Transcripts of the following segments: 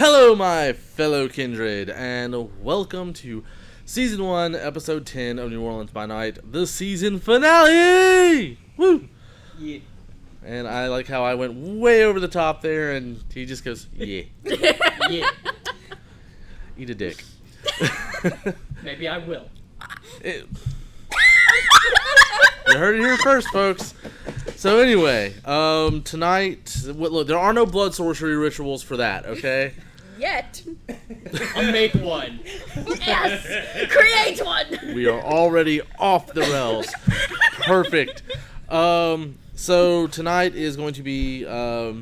Hello, my fellow kindred, and welcome to Season 1, Episode 10 of New Orleans by Night, the season finale! Woo! Yeah. And I like how I went way over the top there, and he just goes, yeah. Yeah. Eat a dick. Maybe I will. You heard it here first, folks. So anyway, tonight, look, there are no blood sorcery rituals for that, okay? Yet. I'll make one. Yes! Create one! We are already off the rails. Perfect. So tonight is going to be our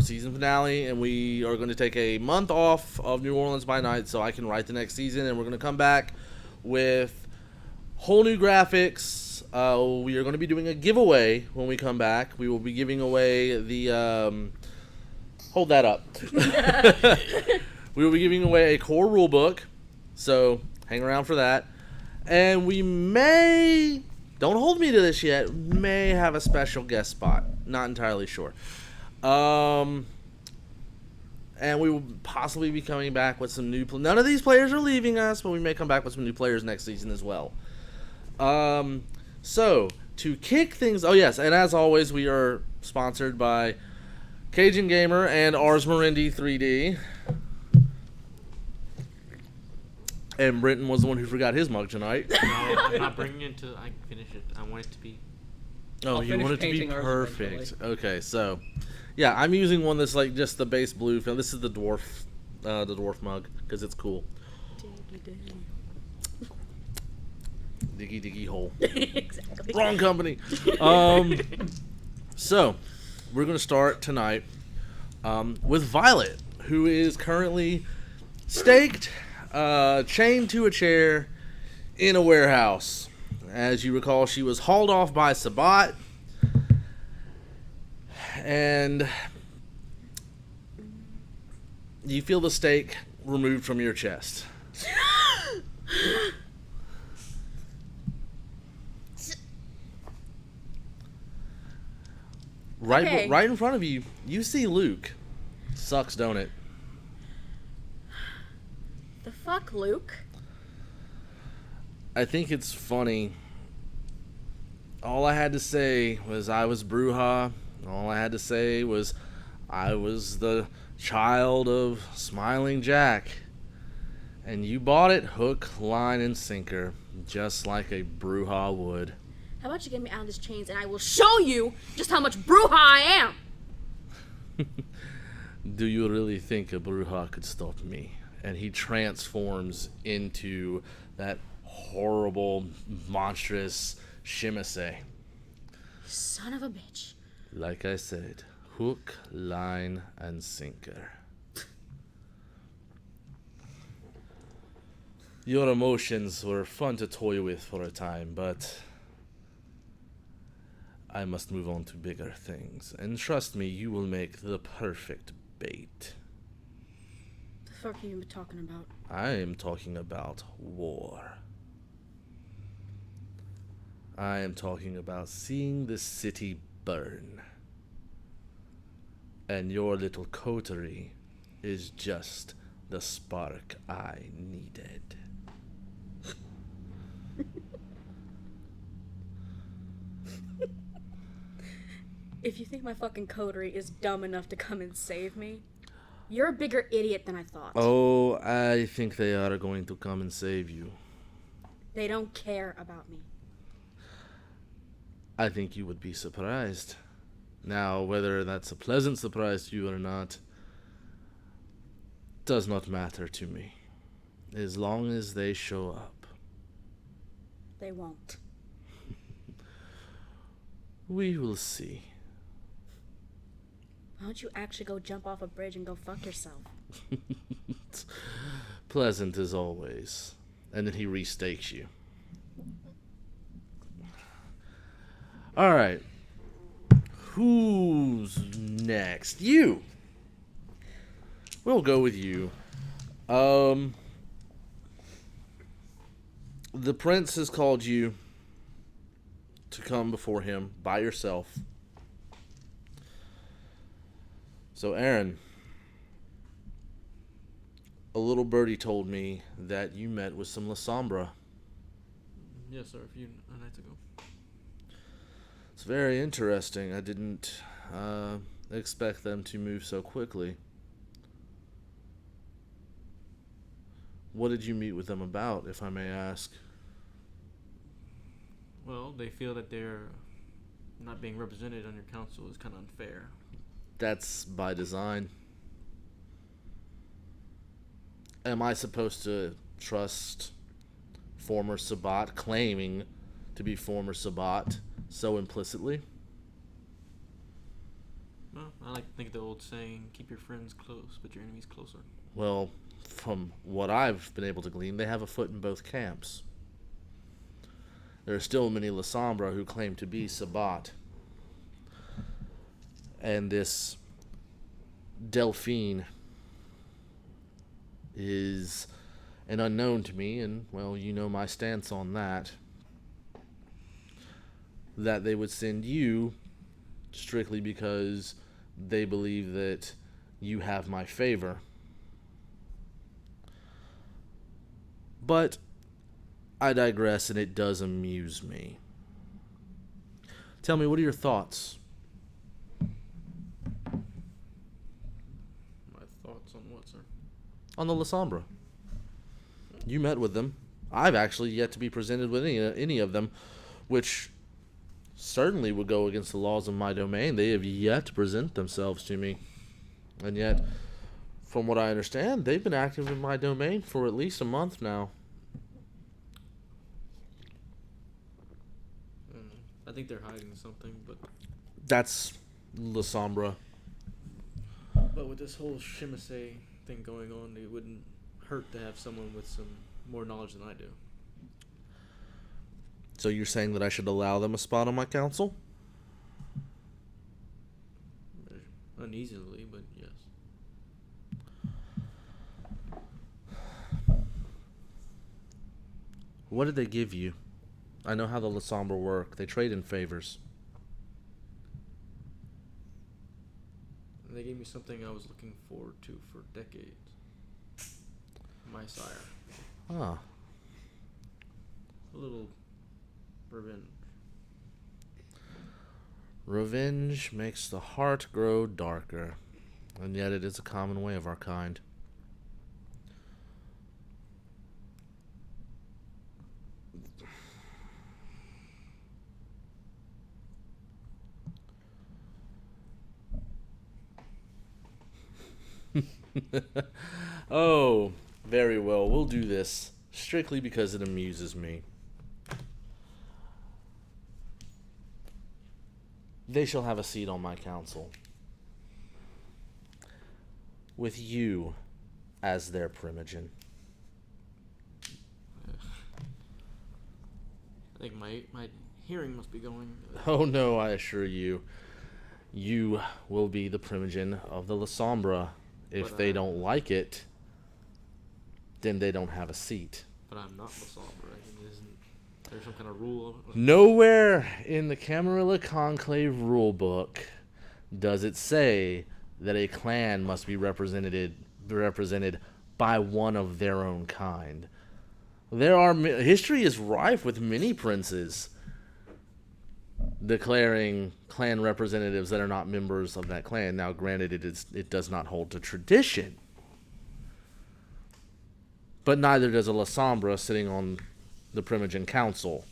season finale, and we are going to take a month off of New Orleans by Night so I can write the next season, and we're going to come back with whole new graphics. We are going to be doing a giveaway when we come back. We will be giving away the... hold that up. We will be giving away a core rulebook, so hang around for that. And we may... don't hold me to this yet. May have a special guest spot. Not entirely sure. And we will possibly be coming back with some new... none of these players are leaving us, but we may come back with some new players next season as well. So, to kick things... oh, yes, and as always, we are sponsored by Cajun Gamer and Ars Moriendi 3D. And Brenton was the one who forgot his mug tonight. No, I'm not bringing it until I finish it. I want it to be... oh, I'll you finish want it to be painting ours perfect. eventually. Okay, so... yeah, I'm using one that's like just the base blue film. This is the dwarf mug, because it's cool. Diggy hole. Exactly. Wrong company. So, we're going to start tonight with Violet, who is currently staked, chained to a chair in a warehouse. As you recall, she was hauled off by Sabat, and you feel the stake removed from your chest. Okay. Right in front of you, you see Luke. Sucks, don't it? The fuck, Luke? I think it's funny. All I had to say was I was Bruja. All I had to say was I was the child of Smiling Jack. And you bought it hook, line, and sinker, just like a Bruja would. How about you get me out of these chains and I will show you just how much Bruja I am! Do you really think a Bruja could stop me? And he transforms into that horrible, monstrous Shimase. Son of a bitch. Like I said, hook, line, and sinker. Your emotions were fun to toy with for a time, but I must move on to bigger things. And trust me, you will make the perfect bait. The fuck are you talking about? I am talking about war. I am talking about seeing the city burn. And your little coterie is just the spark I needed. If you think my fucking coterie is dumb enough to come and save me, you're a bigger idiot than I thought. Oh, I think they are going to come and save you. They don't care about me. I think you would be surprised. Now, whether that's a pleasant surprise to you or not, does not matter to me. As long as they show up. They won't. We will see. Why don't you actually go jump off a bridge and go fuck yourself? Pleasant as always. And then he restakes you. Alright. Who's next? You! We'll go with you. The prince has called you to come before him by yourself. So, Aaron, little birdie told me that you met with some La Sombra. Yes, sir. A few nights ago. It's very interesting. I didn't expect them to move so quickly. What did you meet with them about, if I may ask? Well, they feel that they're not being represented on your council is kind of unfair. That's by design. Am I supposed to trust former Sabat claiming to be former Sabat so implicitly? Well, I like to think of the old saying, keep your friends close, but your enemies closer. Well, from what I've been able to glean, they have a foot in both camps. There are still many La Sombra who claim to be Sabat. And this Delphine is an unknown to me, and, well, you know my stance on that. That they would send you strictly because they believe that you have my favor. But I digress, and it does amuse me. Tell me, what are your thoughts? My thoughts on what, sir? On the La Sombra. You met with them. I've actually yet to be presented with any of them, which certainly would go against the laws of my domain. They have yet to present themselves to me. And yet, from what I understand, they've been active in my domain for at least a month now. I think they're hiding something, but That's La Sombra. with this whole Shimase thing going on, it wouldn't hurt to have someone with some more knowledge than I do. So you're saying that I should allow them a spot on my council? Uneasily, but yes. What did they give you? I know how the La Sombra work. They trade in favors. They gave me something I was looking forward to for decades. My sire. Ah. A little revenge. Revenge makes the heart grow darker, and yet it is a common way of our kind. Oh, very well. We'll do this strictly because it amuses me. They shall have a seat on my council, with you as their primogen. I think my hearing must be going. Oh no, I assure you, you will be the primogen of the La Sombra. If But, they don't like it, then they don't have a seat. But I'm not Masquerade, right? Isn't there some kind of rule? Nowhere in the Camarilla Conclave rulebook does it say that a clan must be represented by one of their own kind. History is rife with many princes declaring clan representatives that are not members of that clan. Now, granted, it does not hold to tradition, but neither does a La Sombra sitting on the Primogen Council.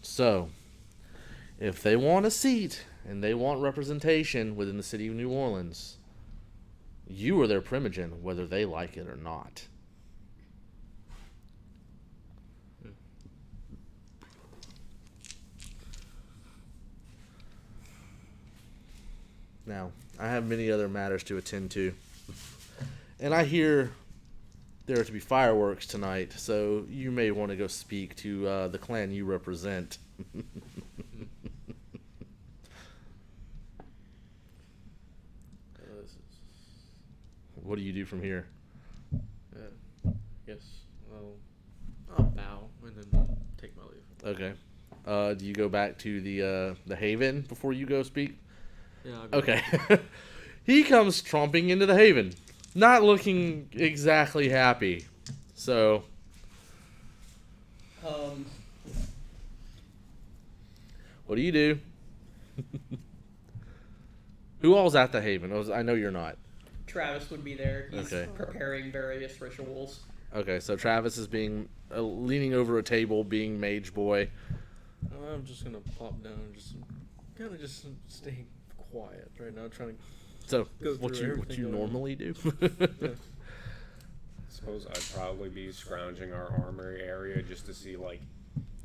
So, if they want a seat and they want representation within the city of New Orleans, you are their Primogen, whether they like it or not. Now, I have many other matters to attend to. And I hear there are to be fireworks tonight, so you may want to go speak to the clan you represent. What do you do from here? Yes. Well, I'll bow and then take my leave. Okay. Do you go back to the Haven before you go speak? Yeah. I'll go. Okay. He comes tromping into the haven, not looking exactly happy. So, what do you do? Who all's at the haven? I know you're not. Travis would be there. He's Okay. preparing various rituals. Okay, so Travis is being leaning over a table, being mage boy. I'm just gonna pop down and just kind of just stay quiet right now, trying to. So, Go what through you everything going on. normally do? Suppose I'd probably be scrounging our armory area just to see like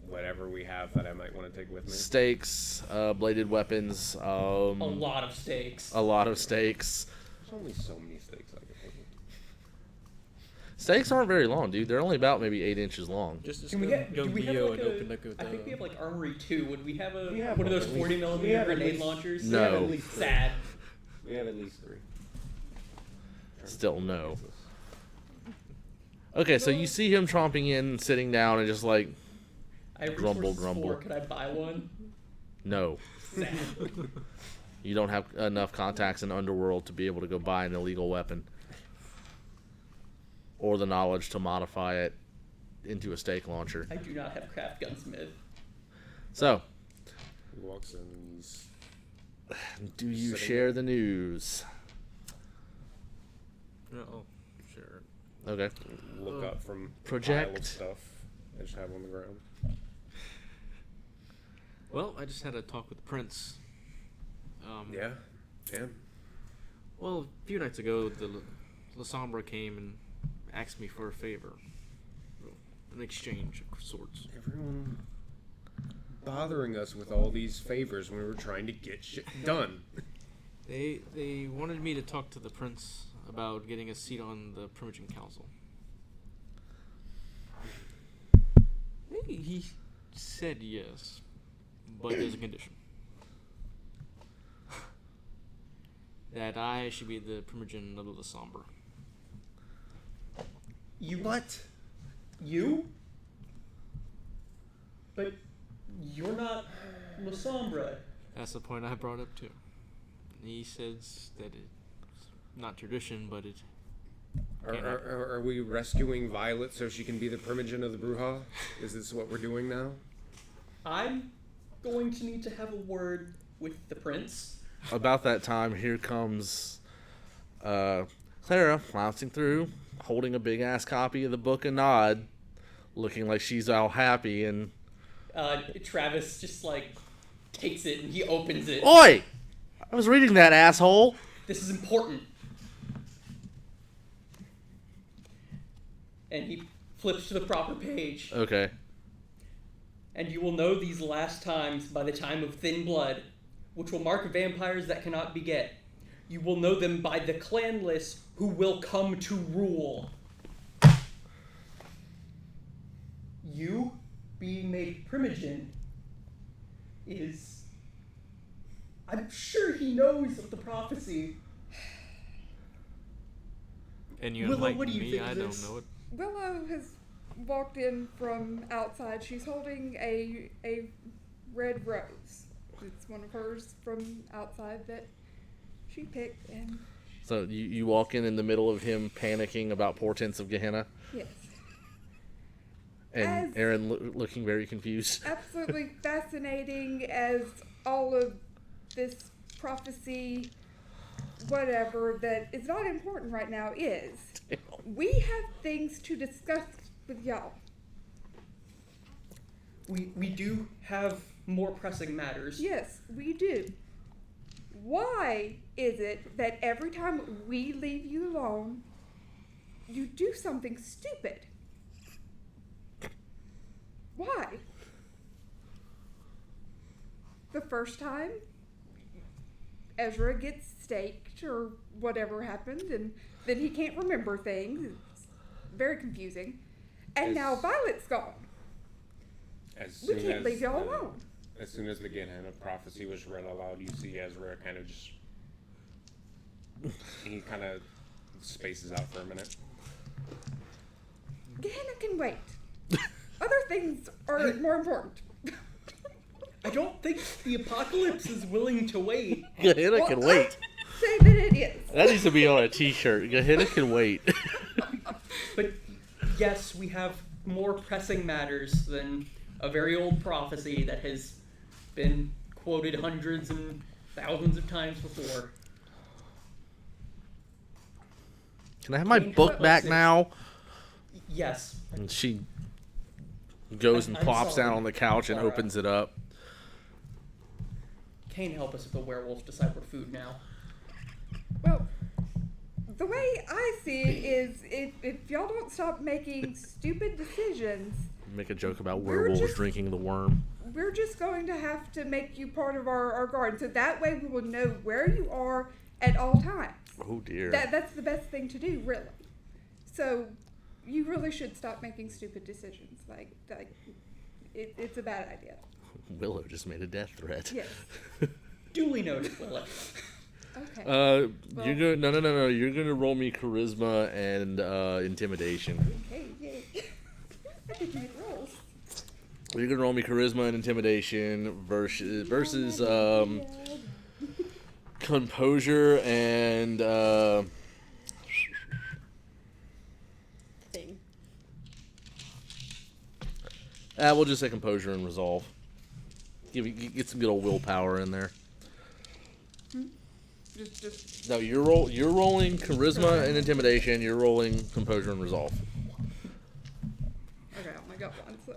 whatever we have that I might want to take with me. Stakes, bladed weapons, A lot of stakes. a lot of stakes. There's only so many stakes I can take. Stakes aren't very long, dude. They're only about maybe 8 inches long. Just Can we go, get? go Do we have Bio like and open up with I think we have the. like Armory 2. Would we have a We have one of those at least- 40 we millimeter have at grenade least- launchers? No. We have at least three. Sad. We have at least 3. Still no. Okay, so you see him tromping in, sitting down, and just like, I have Grumble, resources grumble. 4. Could I buy one? no. Sad. You don't have enough contacts in Underworld to be able to go buy an illegal weapon. Or the knowledge to modify it into a stake launcher. I do not have craft gunsmith. So, He walks in and he's do you Sitting share the news? Yeah, oh, sure. Okay. look up from Project. pile of stuff I just have on the ground. Well, I just had a talk with the prince. Yeah. Damn. Well, a few nights ago, the La Sombra came and asked me for a favor. An exchange of sorts. Everyone bothering us with all these favors when we were trying to get shit done. They wanted me to talk to the prince about getting a seat on the Primogen Council. He said yes, but there's a condition. That I should be the Primogen of the Somber. You what? You? But you're not La Sombra. That's the point I brought up too. And he says that it's not tradition, but it. Are we rescuing Violet so she can be the Primogen of the Bruja? Is this what we're doing now? I'm going to need to have a word with the prince. About that time, here comes Clara flouncing through, holding a big ass copy of the Book of Nod, looking like she's all happy and. Travis just like takes it and he opens it. Oi! I was reading that, asshole. This is important. And he flips to the proper page. Okay. And you will know these last times by the time of thin blood, which will mark vampires that cannot beget. You will know them by the clanless who will come to rule. You being made Primogen is... I'm sure he knows of the prophecy. And you Willow, enlighten what do you me, think I of don't this? know it. Willow has walked in from outside. She's holding a red rose. It's one of hers from outside that she picked, and So you walk in the middle of him panicking about portents of Gehenna, yes, and As- Aaron looking very confused. absolutely fascinating as all of this prophecy, whatever that is not important right now is. We have things to discuss with y'all. We do have more pressing matters. Yes, we do. Why is it that every time we leave you alone, you do something stupid? Why? The first time, Ezra gets staked or whatever happened, and then he can't remember things. It's very confusing. And now As- Violet's gone. As We soon can't as leave y'all the- alone. As soon as the Gehenna prophecy was read aloud, you see Ezra kind of just... He kind of spaces out for a minute. Gehenna can wait. Other things are more important. I don't think the apocalypse is willing to wait. Gehenna can wait. Say that it is. That needs to be on a T-shirt. Gehenna can wait. But yes, we have more pressing matters than a very old prophecy that has been quoted hundreds and thousands of times before. Can I have my book back now? Yes. And she goes and I'm plops sorry, down on the couch and Clara. opens it up. Kane, help us if the werewolves decide we're food now. Well, the way I see it is, if y'all don't stop making stupid decisions, Make a joke about We're werewolves just- drinking the worm. we're just going to have to make you part of our garden. So that way we will know where you are at all times. Oh dear. That's the best thing to do, really. So you really should stop making stupid decisions. It's a bad idea. Willow just made a death threat. Yes. Duly noted, Willa. Okay. You're gonna no. You're gonna roll me charisma and intimidation. Okay, yay. I can make rolls. You're gonna roll me charisma and intimidation versus composure and Thing. we'll just say composure and resolve. Get some good old willpower in there. Just No, you're rolling charisma and intimidation. You're rolling composure and resolve. okay. I only got one, so.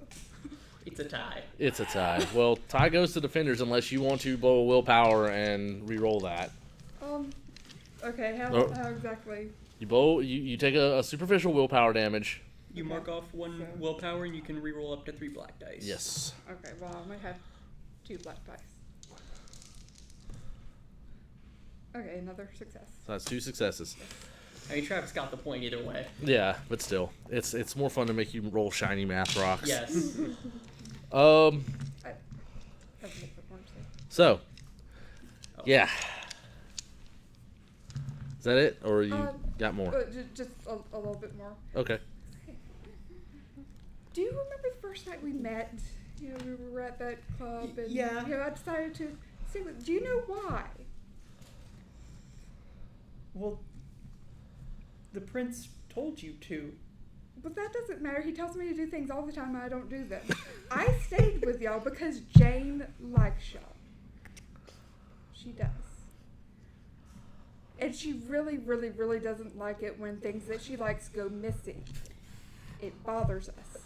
It's a tie. It's a tie. Well, tie goes to defenders unless you want to blow a willpower and re-roll that. Okay. How Oh. how exactly? You take a superficial willpower damage. You mark off one willpower and you can reroll up to 3 black dice. Yes. Okay. Well, I might have 2 black dice. Okay, another success. So that's 2 successes. I mean, Travis got the point either way. Yeah, but still, it's more fun to make you roll shiny math rocks. Yes. That's a bit more too. So, Oh. yeah. Is that it, or you Um, got more? Just a little bit more. Okay. Do you remember the first night we met? You know, we were at that club, and Yeah. you know, I decided to stay with. Do you know why? Well, the prince told you to. But that doesn't matter. He tells me to do things all the time, and I don't do them. I stayed with y'all because Jane likes y'all. She does. And she really, really, really doesn't like it when things that she likes go missing. It bothers us.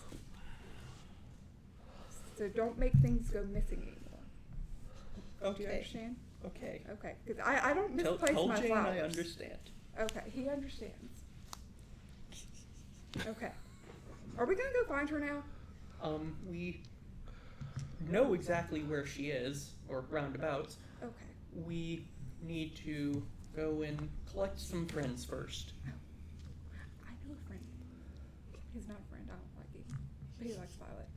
So don't make things go missing anymore. Do you understand? Okay. Okay. Because I don't Tell misplace my Jane flowers. I understand. Okay, he understands. Okay. Are we gonna go find her now? We know exactly where she is, or roundabouts. Okay. We need to go and collect some friends first. I know a friend. He's not a friend. I don't like him. But he likes Violet.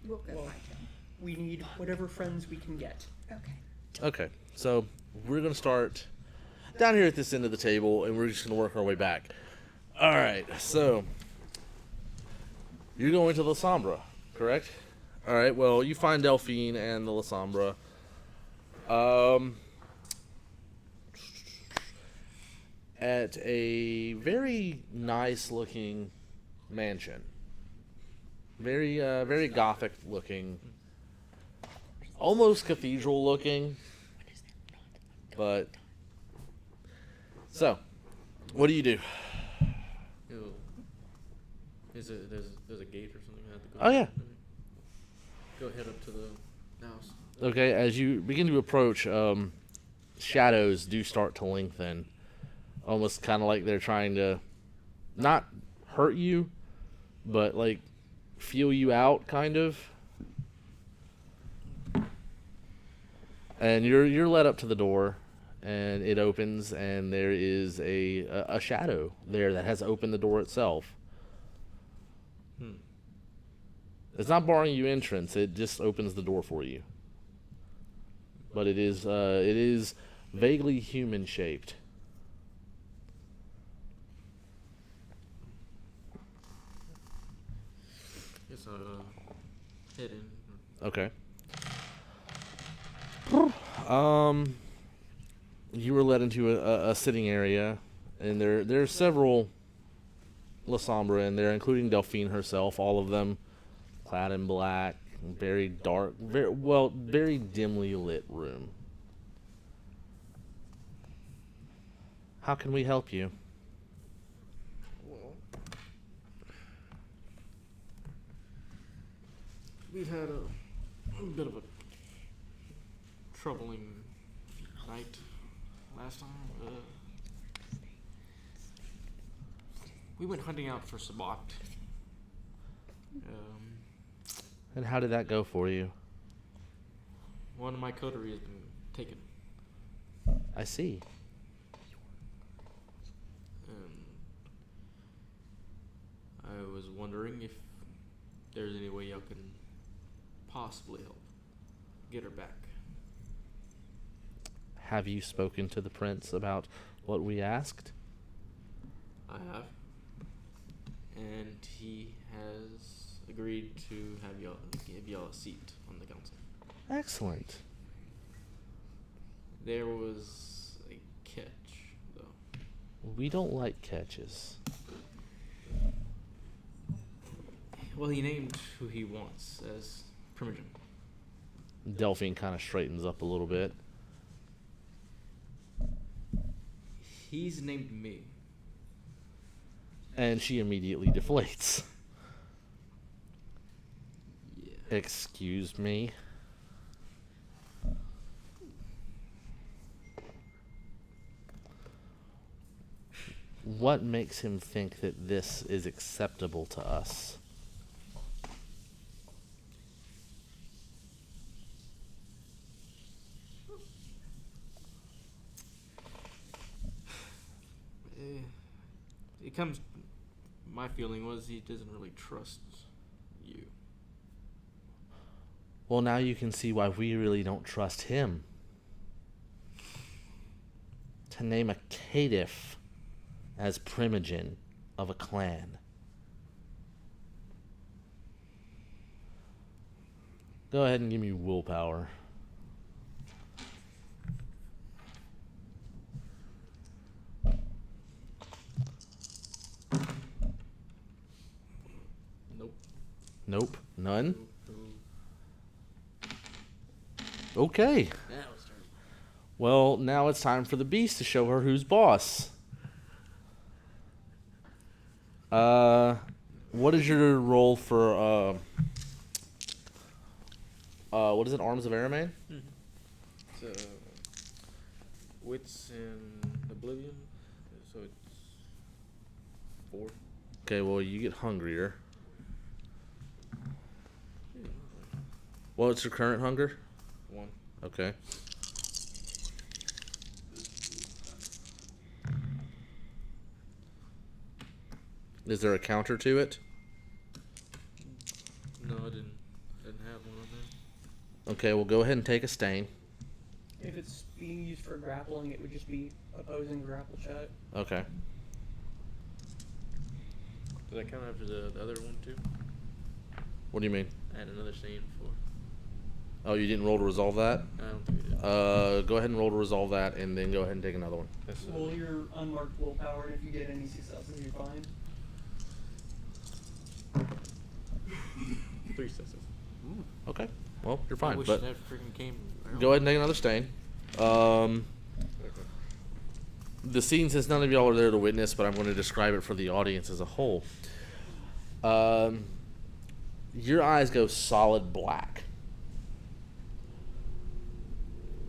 We'll go Well- find him. We need whatever friends we can get. Okay. Okay. So we're gonna start down here at this end of the table, and we're just gonna work our way back. All right. So you're going to La Sombra, correct? All right. Well, you find Delphine and the La Sombra. At a very nice looking mansion. Very gothic looking. Almost cathedral looking. But so, what do you do? Yo, there's a gate or something I have to go. Oh, yeah. Go head up to the house. Okay, as you begin to approach, shadows do start to lengthen. Almost kind of like they're trying to not hurt you, but like feel you out, kind of. And you're led up to the door, and it opens, and there is a shadow there that has opened the door itself. It's not barring you entrance; it just opens the door for you. But it is vaguely human shaped. It's head in. Okay. You were led into a sitting area, and there are several La Sombra in there, including Delphine herself. All of them clad in black, very dark, very dimly lit room. How can we help you? Well, we've had a bit of a troubling night last time. We went hunting out for Sabat. And how did that go for you? One of my coterie has been taken. I see. I was wondering if there's any way y'all can possibly help get her back. Have you spoken to the prince about what we asked? I have. And he has agreed to give y'all a seat on the council. Excellent. There was a catch, though. We don't like catches. Well, he named who he wants as Primogen. Delphine kind of straightens up a little bit. He's named me. And she immediately deflates. Yeah. Excuse me. What makes him think that this is acceptable to us? It comes. My feeling was he doesn't really trust you. Well, now you can see why we really don't trust him. To name a caitiff as Primogen of a clan. Go ahead and give me willpower. Nope. Nope. None? Okay. That was terrible. Well, now it's time for the beast to show her who's boss. What is your role for, what is it, Arms of Aramane? It's Wits and Oblivion, so it's 4. Okay, well, you get hungrier. What's your current hunger? 1. Okay. Is there a counter to it? No, I didn't have one on there. Okay, well, go ahead and take a stain. If it's being used for grappling, it would just be opposing grapple check. Okay. Does that count after the other one too? What do you mean? I had another stain for. Oh, you didn't roll to resolve that? I don't think we did. Go ahead and roll to resolve that, and then go ahead and take another one. That's Roll your unmarked willpower, and if you get any successes, you're fine. 3 successes. Okay. Well, you're I fine, wish but that freaking came. go ahead and take another stain. The scene, since none of y'all are there to witness, but I'm going to describe it for the audience as a whole. Your eyes go solid black.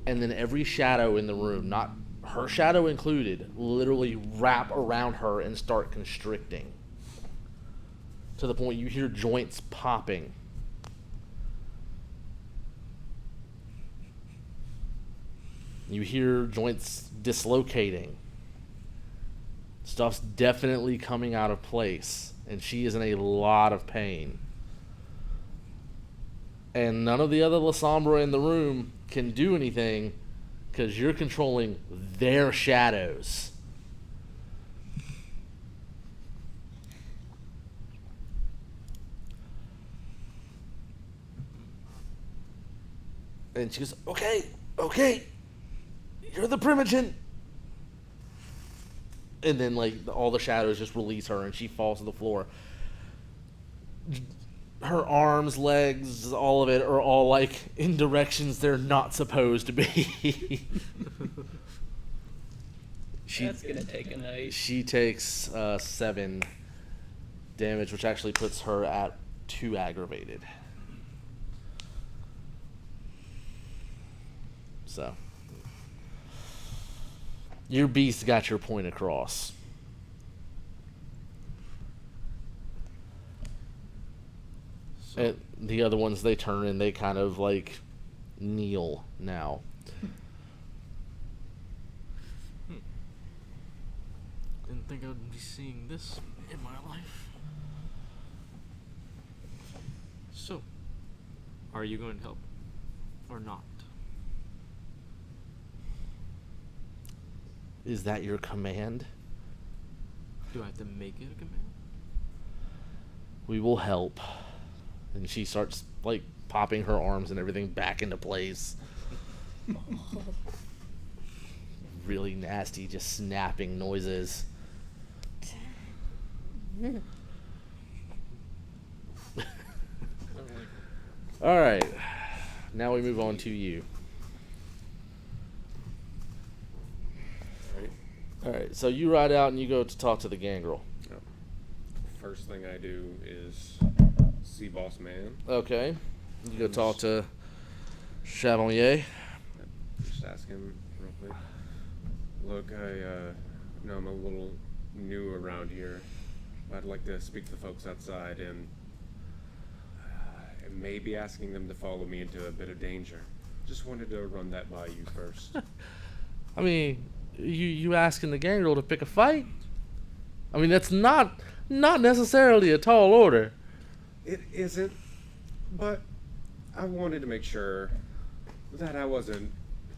And then every shadow in the room, not her shadow included, literally wrap around her and start constricting. To the point you hear joints popping. You hear joints dislocating. Stuff's definitely coming out of place. And she is in a lot of pain. And none of the other La Sombra in the room can do anything because you're controlling their shadows. And she goes, okay, You're the Primogen. And then, like, all the shadows just release her, and she falls to the floor. Her arms, legs, all of it are all, like, in directions they're not supposed to be. That's gonna take a night. She takes 7 damage, which actually puts her at 2 aggravated. So, your beast got your point across. So, And the other ones, they turn and they kind of like kneel now. didn't think I would be seeing this in my life. So, are you going to help or not? Is that your command? Do I have to make it a command? We will help. And she starts like popping her arms and everything back into place. Really nasty, just snapping noises. All right. Now we move on to you. All right. So you ride out and you go to talk to the gangrel. First thing I do is see Boss Man. Okay. You go talk to Chevalier. Just ask him real quick. Look, I know I'm a little new around here. I'd like to speak to the folks outside and maybe asking them to follow me into a bit of danger. Just wanted to run that by you first. I mean, you asking the gangrel to pick a fight? I mean, that's not necessarily a tall order. It isn't, but I wanted to make sure that I wasn't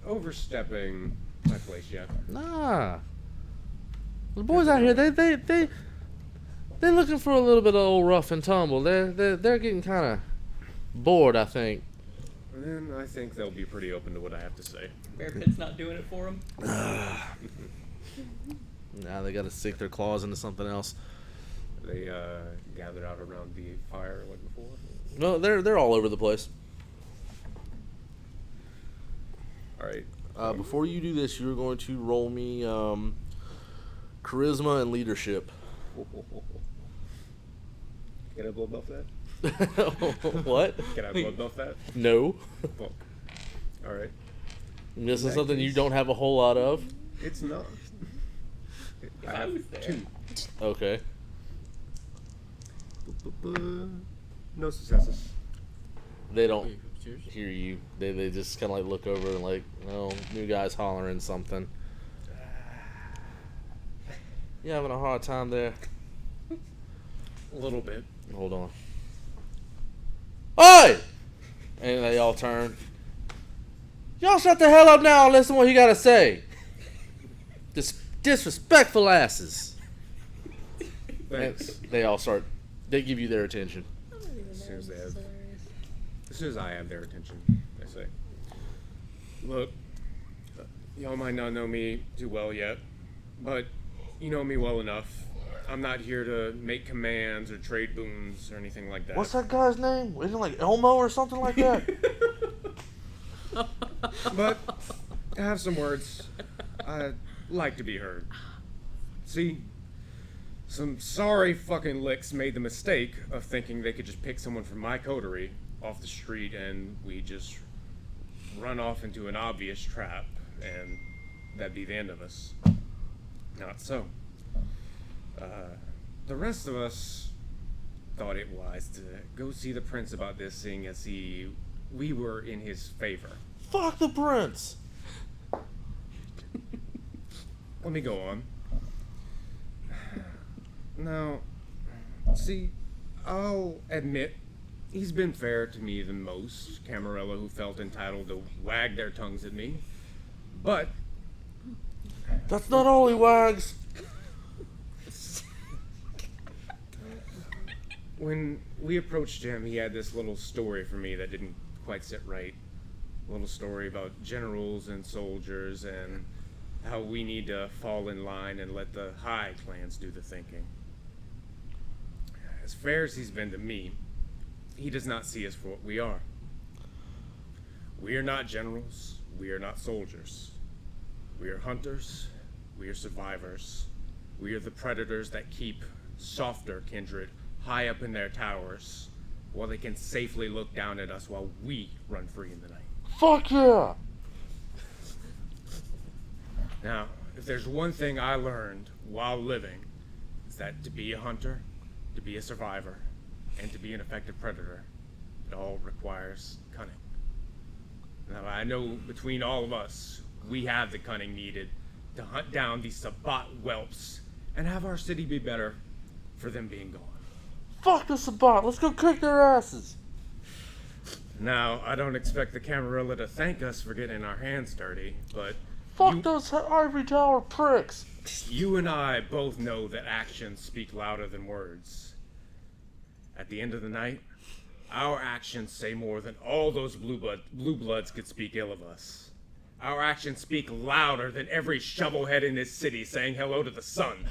overstepping my place yet. Nah. The boys out here, they're looking for a little bit of old rough and tumble. They're getting kind of bored, I think. And then I think they'll be pretty open to what I have to say. Bearpit's not doing it for him. Now they got to sink their claws into something else. They gathered out around the fire like before. No, they're all over the place. All right. Before you do this, you're going to roll me charisma and leadership. Can I blood buff that? What? Can I blood buff that? No. Fuck. All right. This In is that something you case- don't have a whole lot of. It's not. I I have was there. 2. Okay. No successes. They don't Wait, cheers. hear you. They just kind of like look over and like, oh, new guy's hollering something. You having a hard time there? A little bit. Hold on. Oi! And they all turn. Y'all shut the hell up now and listen to what he gotta say. Disrespectful asses. Thanks. And they all start. They give you their attention. As soon as I have their attention, I say, look, y'all might not know me too well yet, but you know me well enough. I'm not here to make commands or trade boons or anything like that. What's that guy's name? Isn't it like Elmo or something like that? But I have some words I'd like to be heard. See, some sorry fucking licks made the mistake of thinking they could just pick someone from my coterie off the street and we just run off into an obvious trap and that'd be the end of us. Not so. The rest of us thought it wise to go see the prince about this, seeing as we were in his favor. Fuck the prince. Let me go on. Now, see, I'll admit he's been fairer to me than most Camarilla who felt entitled to wag their tongues at me. But That's not all he wags. when we approached him, he had this little story for me that didn't quite sit right. A little story about generals and soldiers and how we need to fall in line and let the high clans do the thinking. As fair as he's been to me, he does not see us for what we are. We are not generals. We are not soldiers. We are hunters. We are survivors. We are the predators that keep softer kindred high up in their towers while they can safely look down at us while we run free in the night. Fuck yeah! Now, if there's one thing I learned while living, it's that to be a hunter, to be a survivor, and to be an effective predator, it all requires cunning. Now, I know between all of us, we have the cunning needed to hunt down these Sabat whelps and have our city be better for them being gone. Fuck the Sabat, let's go kick their asses! Now, I don't expect the Camarilla to thank us for getting our hands dirty, but Fuck those ivory tower pricks! you and I both know that actions speak louder than words. At the end of the night, our actions say more than all those blue bloods could speak ill of us. Our actions speak louder than every shovelhead in this city saying hello to the sun.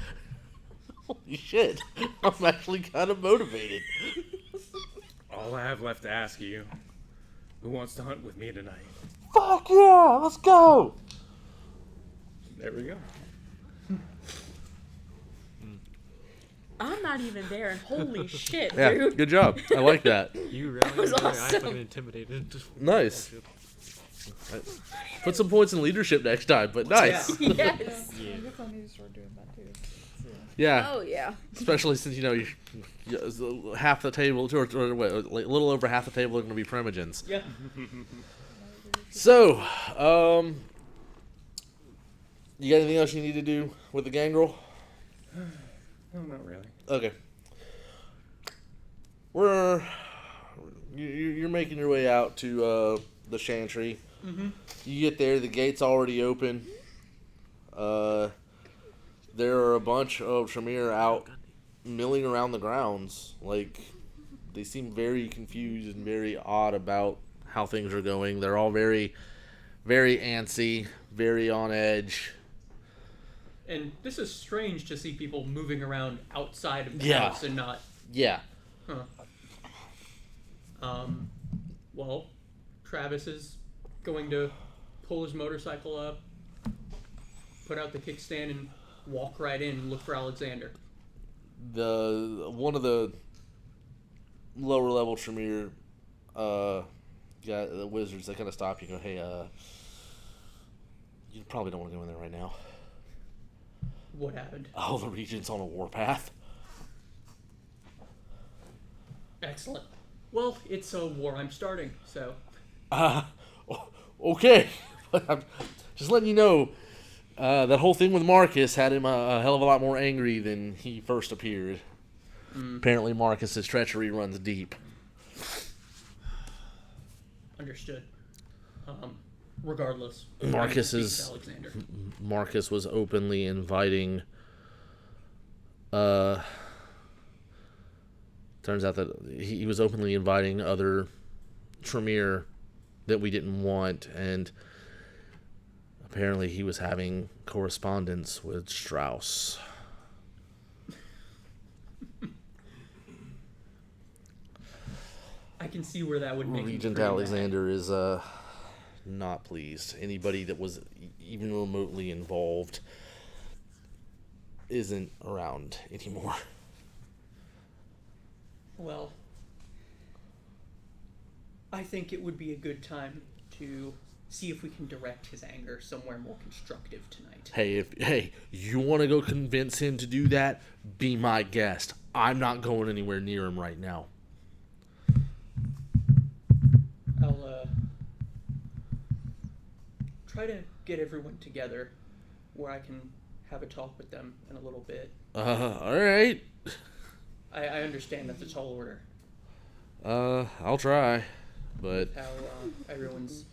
Holy shit, I'm actually kind of motivated. All I have left to ask you, who wants to hunt with me tonight? Fuck yeah, let's go! There we go. I'm not even there, and holy shit, Yeah, dude. good job. I like that. You really was enjoy. I awesome. fucking intimidated. Nice. Put some points in leadership next time, but nice. Yeah. Yes. Yeah. I guess I need to start doing that too. Yeah, Oh, yeah. especially since, half the table, or what, like, a little over half the table are going to be Primogens. Yeah. So, you got anything else you need to do with the gangrel? No, not really. Okay. You're making your way out to the Chantry. Mm-hmm. You get there, the gate's already open. There are a bunch of Tremere out milling around the grounds. Like, they seem very confused and very odd about how things are going. They're all very, very antsy, very on edge. And this is strange to see people moving around outside of the Yeah. house and not. Yeah. Well, Travis is going to pull his motorcycle up, put out the kickstand, and walk right in and look for Alexander. One of the lower level Tremere the wizards, they kind of stop you and go, hey, you probably don't want to go in there right now. What happened? Oh, the Regent's on a warpath. Excellent. Well, it's a war I'm starting, so. Okay. I'm just letting you know, that whole thing with Marcus had him a hell of a lot more angry than he first appeared. Apparently Marcus's treachery runs deep. Understood. Regardless. Marcus I need to is- speak to Alexander. Marcus was openly inviting, turns out that he was openly inviting other Tremere that we didn't want, and apparently he was having correspondence with Strauss. I can see where that would make him Regent pretty Alexander is not pleased. Anybody that was even remotely involved isn't around anymore. mad. Well, I think it would be a good time to see if we can direct his anger somewhere more constructive tonight. Hey, you want to go convince him to do that? Be my guest. I'm not going anywhere near him right now. I'll try to get everyone together where I can have a talk with them in a little bit. All right. I understand that's a tall order. I'll try, but How everyone's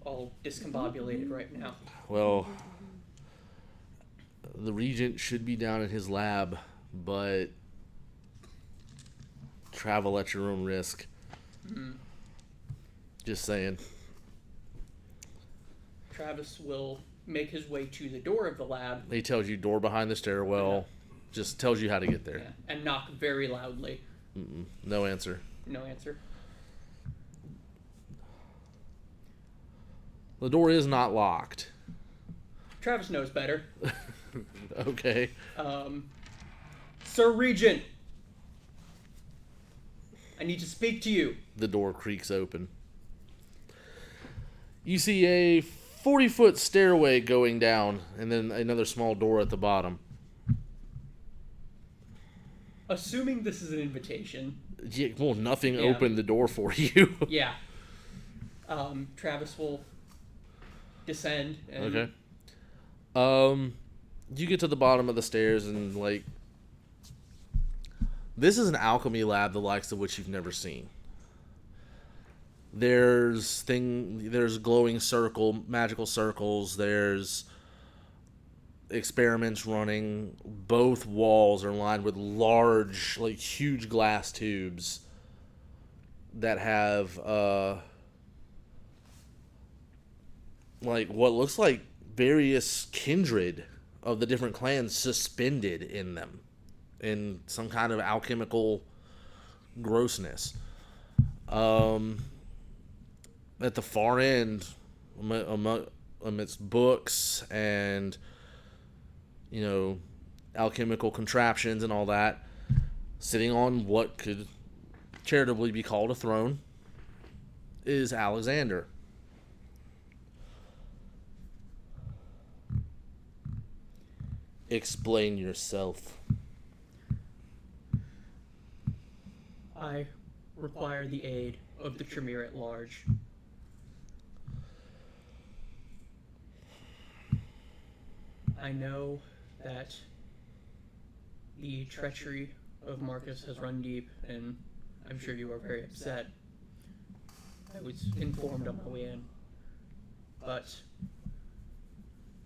all discombobulated right now. well, the Regent should be down at his lab, but travel at your own risk. Just saying. Travis will make his way to the door of the lab. He tells you door behind the stairwell. Just tells you how to get there. And knock very loudly. No answer. No answer. The door is not locked. Travis knows better. Okay. Sir Regent, I need to speak to you. The door creaks open. You see a 40-foot stairway going down, and then another small door at the bottom. Assuming this is an invitation. Yeah, well, nothing opened the door for you. Yeah. Travis will descend. And Okay. You get to the bottom of the stairs, and, like, this is an alchemy lab the likes of which you've never seen. There's glowing magical circles. There's experiments running. Both walls are lined with large, like, huge glass tubes that have, like, what looks like various kindred of the different clans suspended in them in some kind of alchemical grossness. At the far end, amidst books and, you know, alchemical contraptions and all that, sitting on what could charitably be called a throne, is Alexander. Explain yourself. I require the aid of the Tremere at large. I know that the treachery of Marcus has run deep, and I'm sure you are very upset. I was informed on my way in. But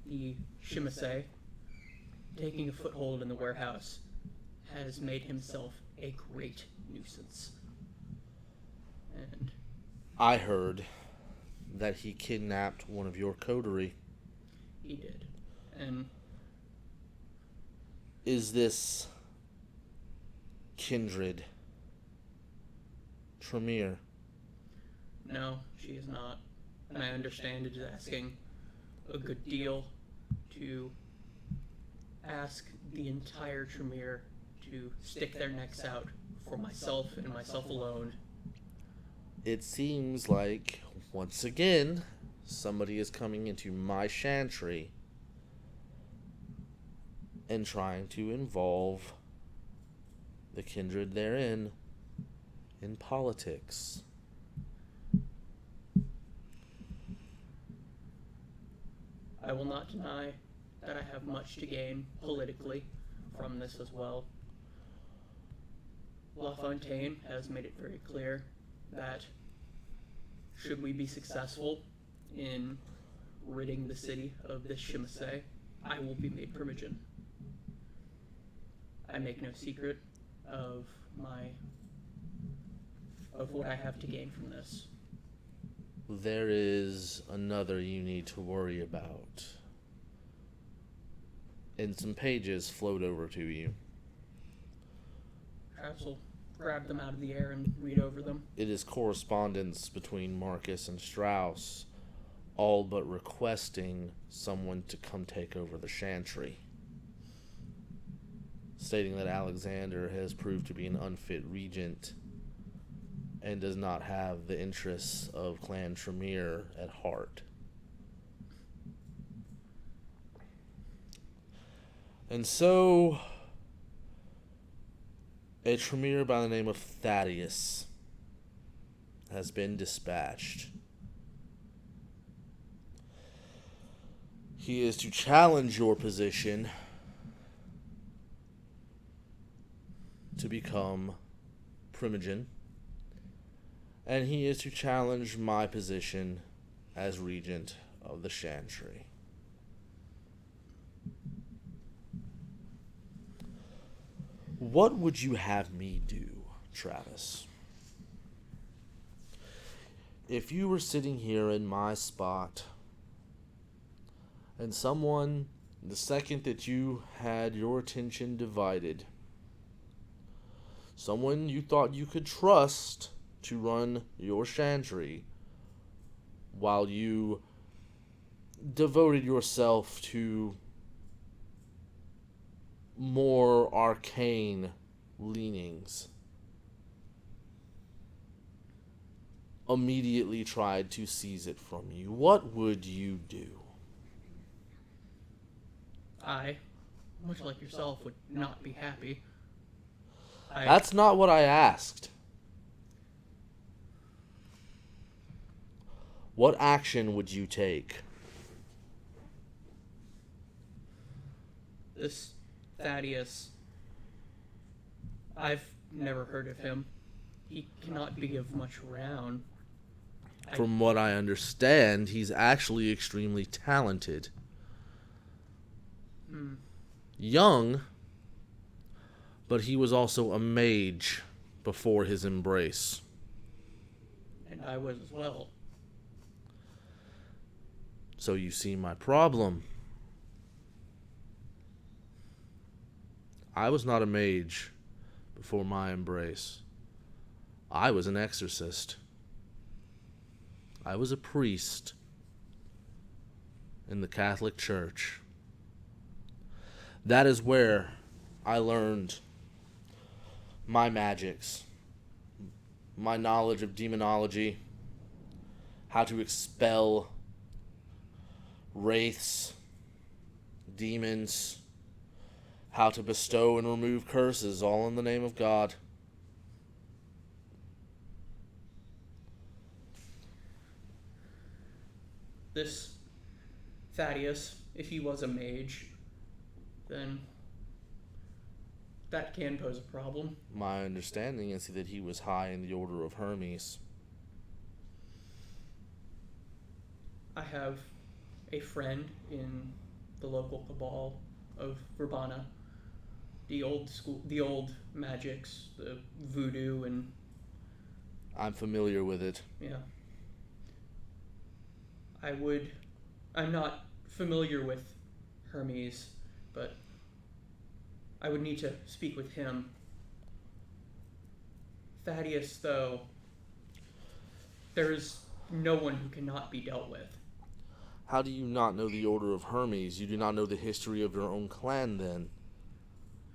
the Shimase, taking a foothold in the warehouse, has made himself a great nuisance. And I heard that he kidnapped one of your coterie. he did. And is this kindred Tremere? no, she is not. And I understand it is asking a good deal to ask the entire Tremere to stick their necks out for myself and myself alone. It seems like, once again, somebody is coming into my chantry and trying to involve the kindred therein in politics. I will not deny that I have much to gain politically from this as well. LaFontaine has made it very clear that should we be successful in ridding the city of this Shimase, I will be made Primogen. I make no secret of what I have to gain from this. There is another you need to worry about. And some pages float over to you. Travis will grab them out of the air and read over them. It is correspondence between Marcus and Strauss, all but requesting someone to come take over the chantry, stating that Alexander has proved to be an unfit regent and does not have the interests of Clan Tremere at heart. And so, a Tremere by the name of Thaddeus has been dispatched. He is to challenge your position to become Primogen, and he is to challenge my position as regent of the chantry. What would you have me do, Travis? If you were sitting here in my spot And someone, the second that you had your attention divided, someone you thought you could trust to run your chantry while you devoted yourself to more arcane leanings, immediately tried to seize it from you. What would you do? I, much like yourself, would not be happy. That's not what I asked. What action would you take? This Thaddeus, I've never heard of him. He cannot be of much renown. From what I understand, he's actually extremely talented. Young, but he was also a mage before his embrace. And I was as well. So you see my problem. I was not a mage before my embrace. I was an exorcist. I was a priest in the Catholic Church. That is where I learned my magics, my knowledge of demonology, how to expel wraiths, demons, how to bestow and remove curses, all in the name of God. This Thaddeus, if he was a mage, then that can pose a problem. My understanding is that he was high in the Order of Hermes. I have a friend in the local cabal of Verbana. The old magics, the voodoo, and I'm familiar with it. yeah. I'm not familiar with Hermes, but I would need to speak with him. Thaddeus, though, there is no one who cannot be dealt with. How do you not know the Order of Hermes? You do not know the history of your own clan, then.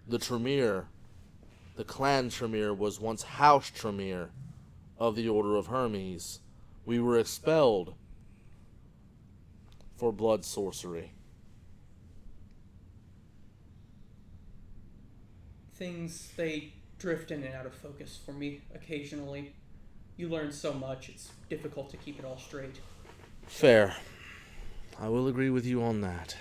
The Tremere, the clan Tremere, was once House Tremere of the Order of Hermes. We were expelled for blood sorcery. Things, they drift in and out of focus for me occasionally. You learn so much, it's difficult to keep it all straight. Fair. I will agree with you on that.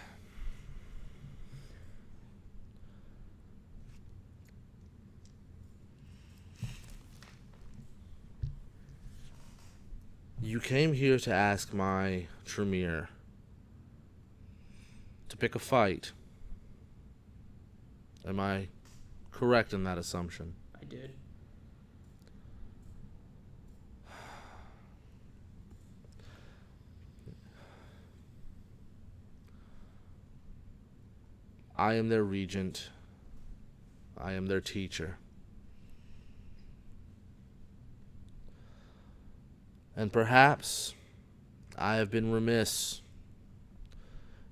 You came here to ask my Tremere to pick a fight. Am I correct in that assumption? I did. I am their regent. I am their teacher. And perhaps I have been remiss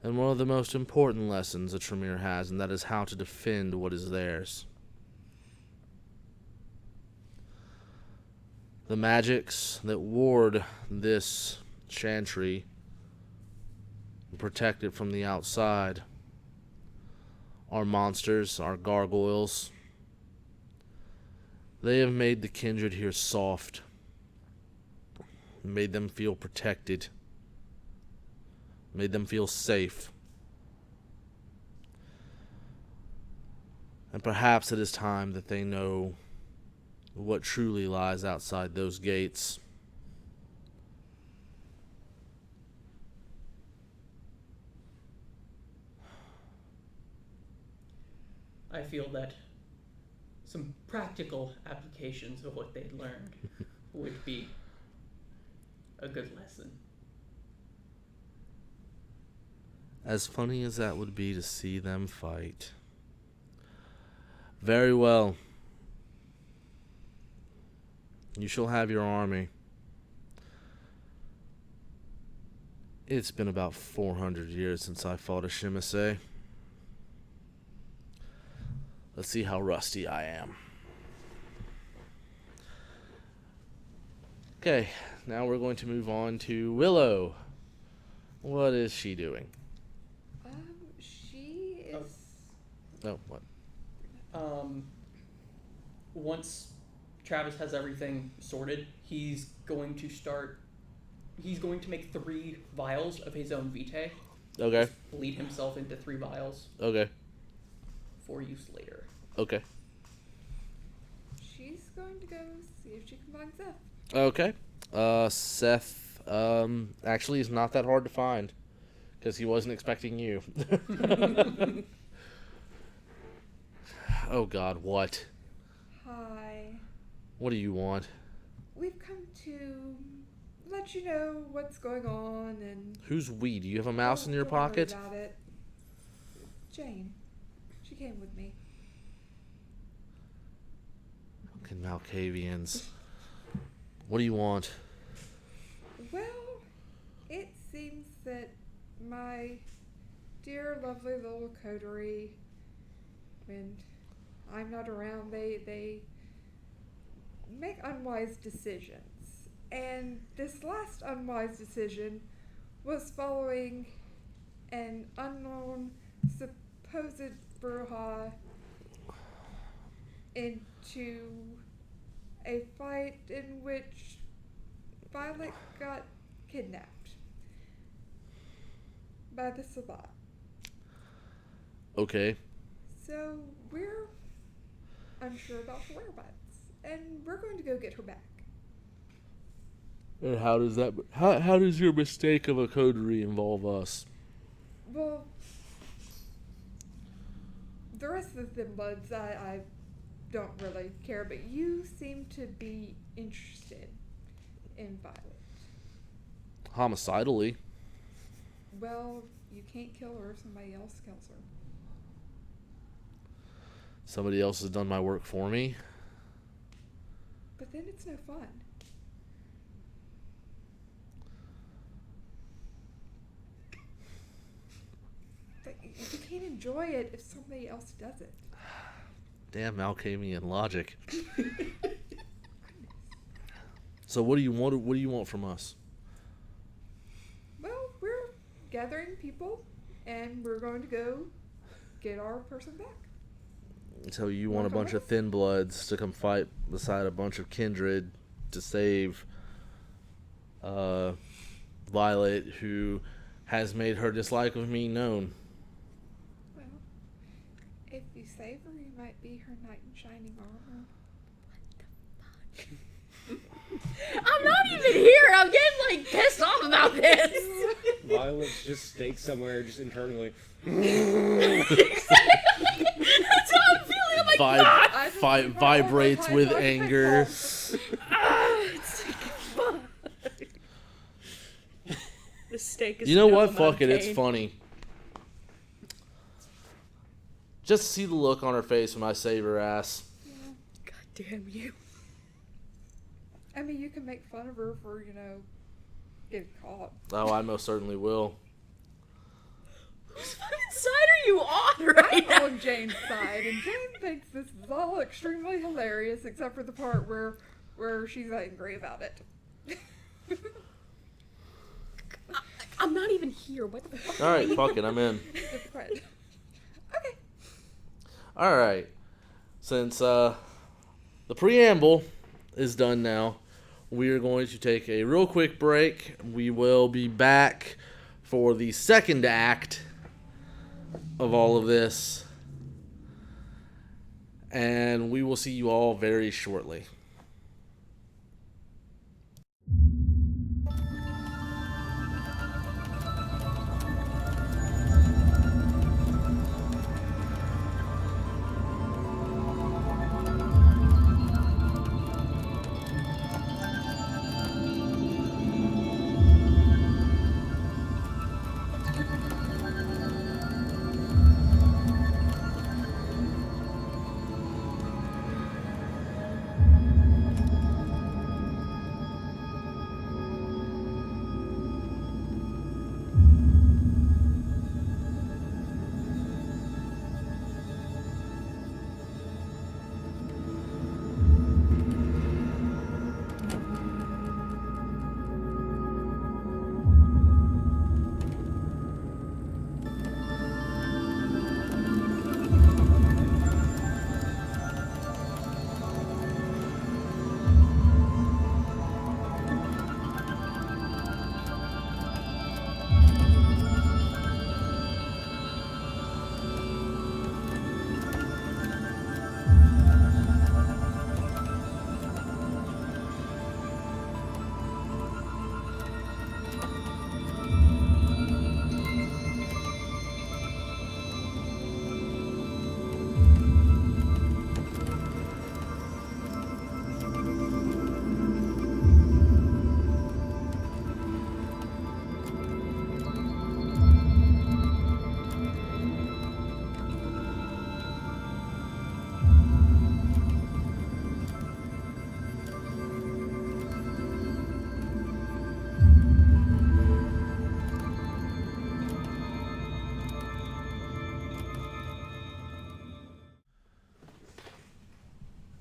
in one of the most important lessons a Tremere has, and that is how to defend what is theirs. The magics that ward this chantry and protect it from the outside are monsters, are gargoyles. They have made the kindred here soft, made them feel protected, made them feel safe. And perhaps it is time that they know what truly lies outside those gates. I feel that some practical applications of what they'd learned would be a good lesson. As funny as that would be to see them fight. Very well. You shall have your army. It's been about 400 years since I fought a Shimase. Let's see how rusty I am. Okay, now we're going to move on to Willow. What is she doing? She is. Oh, what? Once Travis has everything sorted, he's going to make 3 vials of his own vitae. Okay. Bleed himself into 3 vials Okay. for use later. Okay. She's going to go see if she can find Seth. Okay. Seth, actually is not that hard to find. Because he wasn't expecting you. Oh God, what? Hi. What do you want? We've come to let you know what's going on and. Who's we? Do you have a mouse in your don't worry pocket? About it. Jane. She came with me. Fucking Malkavians. What do you want? Well, it seems that my dear, lovely little coterie, when I'm not around, they make unwise decisions. And this last unwise decision was following an unknown supposed Bruja into a fight in which Violet got kidnapped by the Sabbat. Okay. So we're unsure about her whereabouts, and we're going to go get her back. And how does that? How does your mistake of a coterie involve us? Well, the rest of the Thin Bloods, I don't really care, but you seem to be interested in Violet. Homicidally. Well, you can't kill her, somebody else kills her. Somebody else has done my work for me. But then it's no fun. But you can't enjoy it if somebody else does it. Damn Malkavian logic. So what do you want? What do you want from us? Well, we're gathering people, and we're going to go get our person back. So you want a Wanna come bunch with of Thin Bloods to come fight beside a bunch of kindred to save Violet, who has made her dislike of me known. Well, if you save her, you might be her knight in shining armor. I'm not even here. I'm getting like pissed off about this. Violet's just staked somewhere, just internally. That's how I'm feeling. I'm like, God. I just think my Vibrates overtime with was anger. It's like, fuck. The steak is. You know no what? amount Fuck of it. It's cane. funny. Just see the look on her face when I save her ass. God damn you. I mean, you can make fun of her for, getting caught. Oh, I most certainly will. Whose fucking side are you on right I'm now? on Jane's side, and Jane thinks this is all extremely hilarious, except for the part where she's angry about it. I'm not even here. What the fuck? All right, fuck it. I'm in. Good friend. Okay. All right. Since the preamble is done now, we are going to take a real quick break. We will be back for the second act of all of this, and we will see you all very shortly.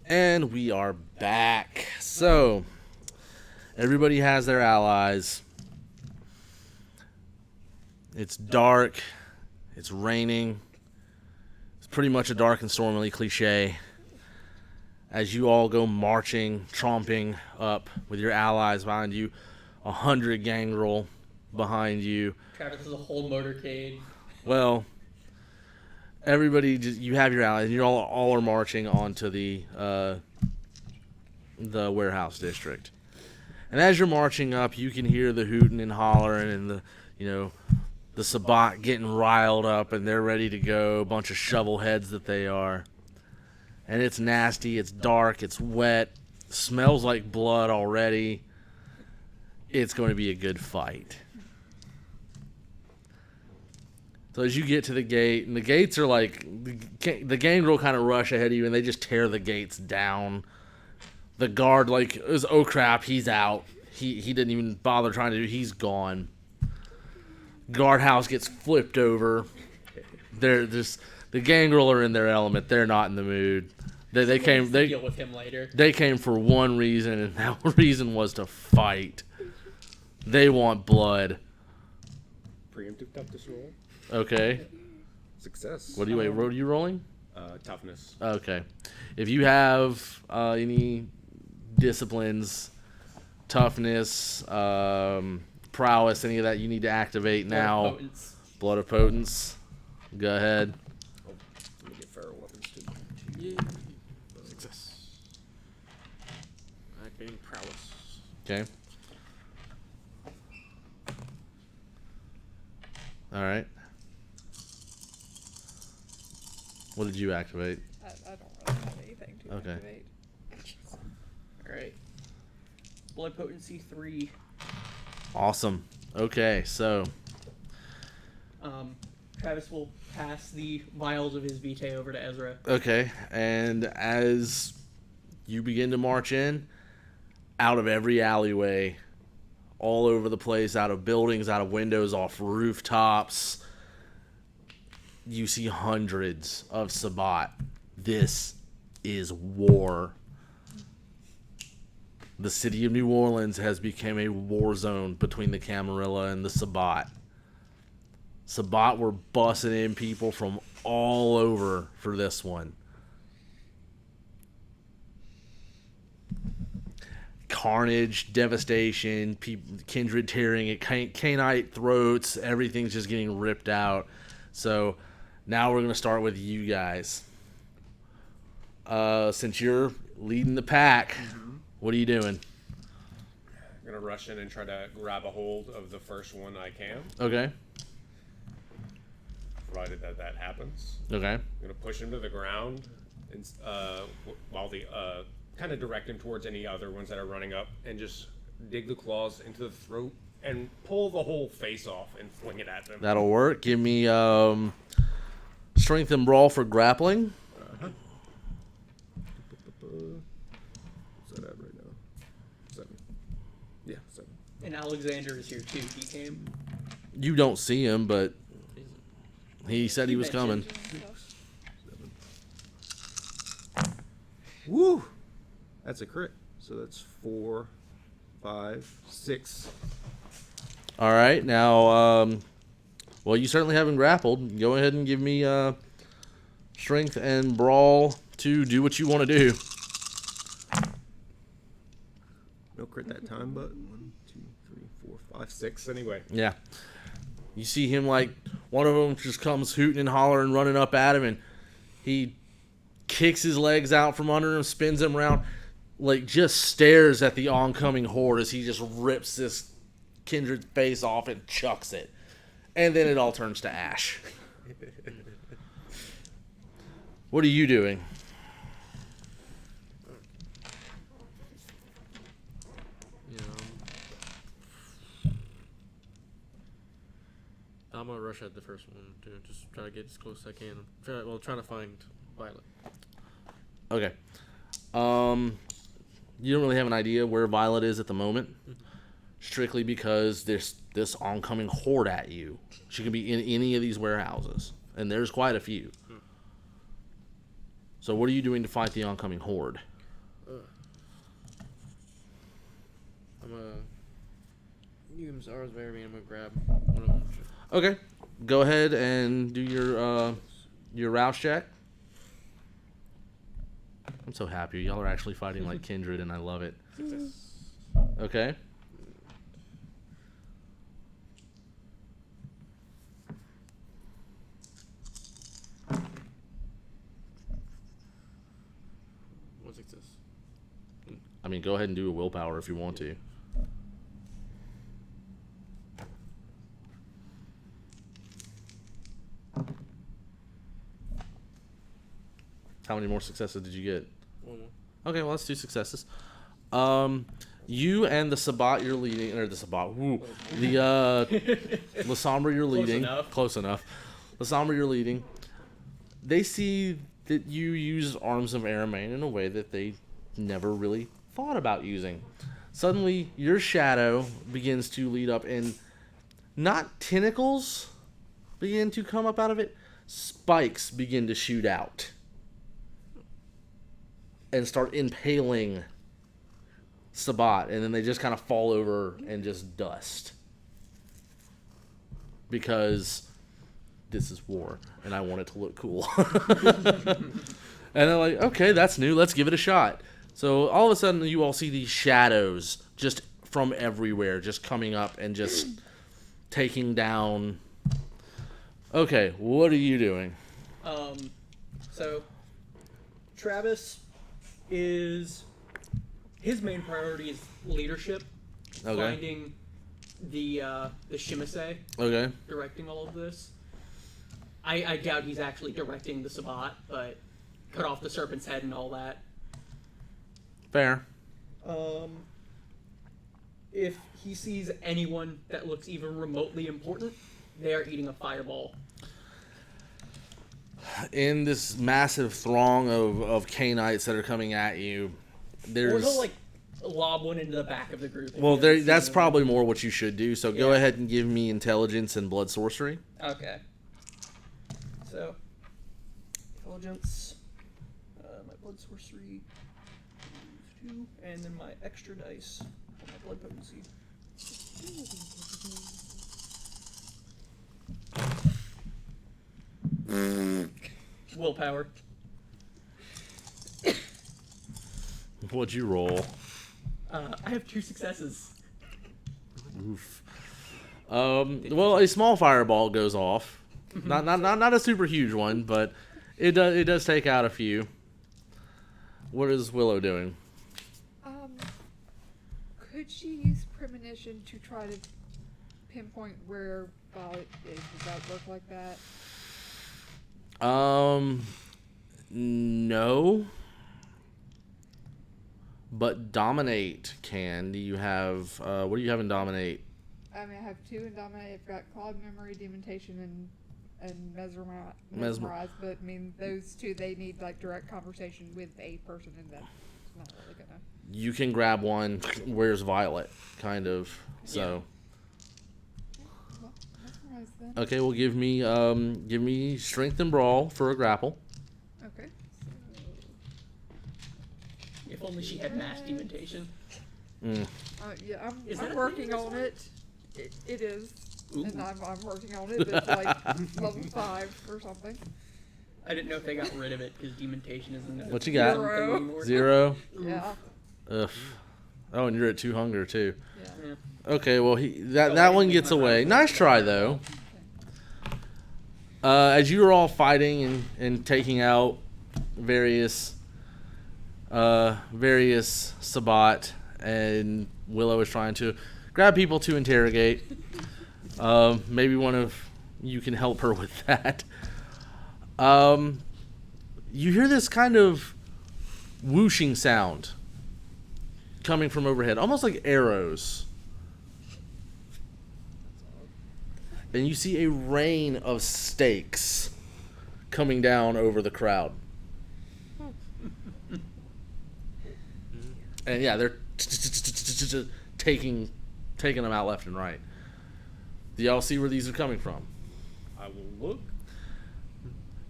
And we are back. So, everybody has their allies. It's dark. It's raining. It's pretty much a dark and stormily cliche. As you all go marching, tromping up with your allies behind you, 100 gangrel behind you. Travis has a whole motorcade. Well, everybody, you have your allies, and you all are marching onto the warehouse district. And as you're marching up, you can hear the hooting and hollering and the Sabbat getting riled up, and they're ready to go. A bunch of shovel heads that they are. And it's nasty, it's dark, it's wet, smells like blood already. It's going to be a good fight. So as you get to the gate, and the gates are like, the gangrel kind of rush ahead of you, and they just tear the gates down. The guard, like, is, oh crap, he's out. He didn't even bother trying to do, he's gone. Guardhouse gets flipped over. The gangrel are in their element. They're not in the mood. They came. Deal with him later. They came for one reason, and that reason was to fight. They want blood. Preemptive toughness roll. Okay. Success. What are you rolling? Toughness. Okay. If you have any disciplines, toughness, prowess, any of that, you need to activate now. Blood of Potence. Go ahead. Let me get feral weapons too. Yeah. Success. Activating prowess. Okay. All right. What did you activate? I don't really have anything to Okay. activate. Alright. Blood potency 3. Awesome. Okay, so Travis will pass the vials of his Vitae over to Ezra. okay, and as you begin to march in, out of every alleyway, all over the place, out of buildings, out of windows, off rooftops, you see hundreds of Sabbat. This is war. The city of New Orleans has become a war zone between the Camarilla and the Sabbat. Sabbat were bussing in people from all over for this one. Carnage, devastation, kindred tearing at canite throats, everything's just getting ripped out. So now we're going to start with you guys. Since you're leading the pack, what are you doing? I'm gonna rush in and try to grab a hold of the first one I can, Okay. provided that happens. Okay. I'm gonna push him to the ground, and while kind of direct him towards any other ones that are running up, and just dig the claws into the throat and pull the whole face off and fling it at them. That'll work. Give me strength and brawl for grappling. What's that at right now? 7. Yeah, 7. And Alexander is here too. He came. You don't see him, but he said he was coming. Woo! That's a crit. So that's 4, 5, 6. All right. Now, well, you certainly haven't grappled. Go ahead and give me strength and brawl to do what you want to do. No crit that time, but 1, 2, 3, 4, 5, 6 anyway. Yeah. You see him, like, one of them just comes hooting and hollering, running up at him, and he kicks his legs out from under him, spins him around, like, just stares at the oncoming horde as he just rips this kindred face off and chucks it. And then it all turns to ash. What are you doing? I'm gonna rush at the first one too. Just try to get as close as I can. Trying to find Violet. Okay. You don't really have an idea where Violet is at the moment, strictly because there's this oncoming horde at you. She can be in any of these warehouses, and there's quite a few. So what are you doing to fight the oncoming horde? I'm gonna use ours very. I'm gonna grab one of them. Okay. Go ahead and do your rouse check. I'm so happy. Y'all are actually fighting like kindred, and I love it. Okay. One success. I mean, go ahead and do a willpower if you want to. How many more successes did you get? One more. Okay, well, that's 2 successes. You and the Sabat you're leading, or the Sabat, the Lasombra you're leading. enough. Close enough. Lasombra you're leading. They see that you use Arms of Aramane in a way that they never really thought about using. Suddenly, your shadow begins to lead up, and not tentacles begin to come up out of it. Spikes begin to shoot out and start impaling Sabat, and then they just kind of fall over and just dust. Because this is war, and I want it to look cool. And they're like, okay, that's new, let's give it a shot. So all of a sudden, you all see these shadows just from everywhere, just coming up and just taking down. Okay, what are you doing? So Travis is his main priority is leadership, Okay. finding the Shimasei, Okay. directing all of this. I doubt he's actually directing the Sabat, but cut off the serpent's head and all that. Fair. If he sees anyone that looks even remotely important, they are eating a fireball. In this massive throng of Canaanites that are coming at you, Or there's... he'll like lob one into the back of the group. if Well, he doesn't see that's them. probably more what you should do. So go Yeah. ahead and give me intelligence and blood sorcery. Okay. So, intelligence, my blood sorcery, 2, and then my extra dice for my blood potency. Willpower. What'd you roll? I have 2 successes. Oof. Well, a small fireball goes off. Not a super huge one, but it does take out a few. What is Willow doing? Could she use premonition to try to pinpoint where Violet is? Does that work like that? No. But dominate can. Do you have what do you have in dominate? I mean, I have 2 in dominate. I've got cloud memory, dementation, and mesmerize. But I mean, those 2 they need like direct conversation with a person, and that's not really gonna. You can grab one. Where's Violet? Kind of. So. Well, mesmerize then. Okay, well give me strength and brawl for a grapple. Okay. If only she had mass dementation. Yeah, Is that I'm a working thing in this on one? it. It is, Ooh. and I'm working on it. It's like level 5 or something. I didn't know if they got rid of it because dementation isn't. What you got? 0. 0. Yeah. Ugh. Oh, and you're at 2 hunger too. Yeah. Yeah. Okay, well that one gets away. Nice try though. As you are all fighting and taking out various Sabat, and Willow is trying to grab people to interrogate. Maybe one of you can help her with that. You hear this kind of whooshing sound coming from overhead, almost like arrows. And you see a rain of stakes coming down over the crowd. And yeah, they're taking them out left and right. Do y'all see where these are coming from? I will look.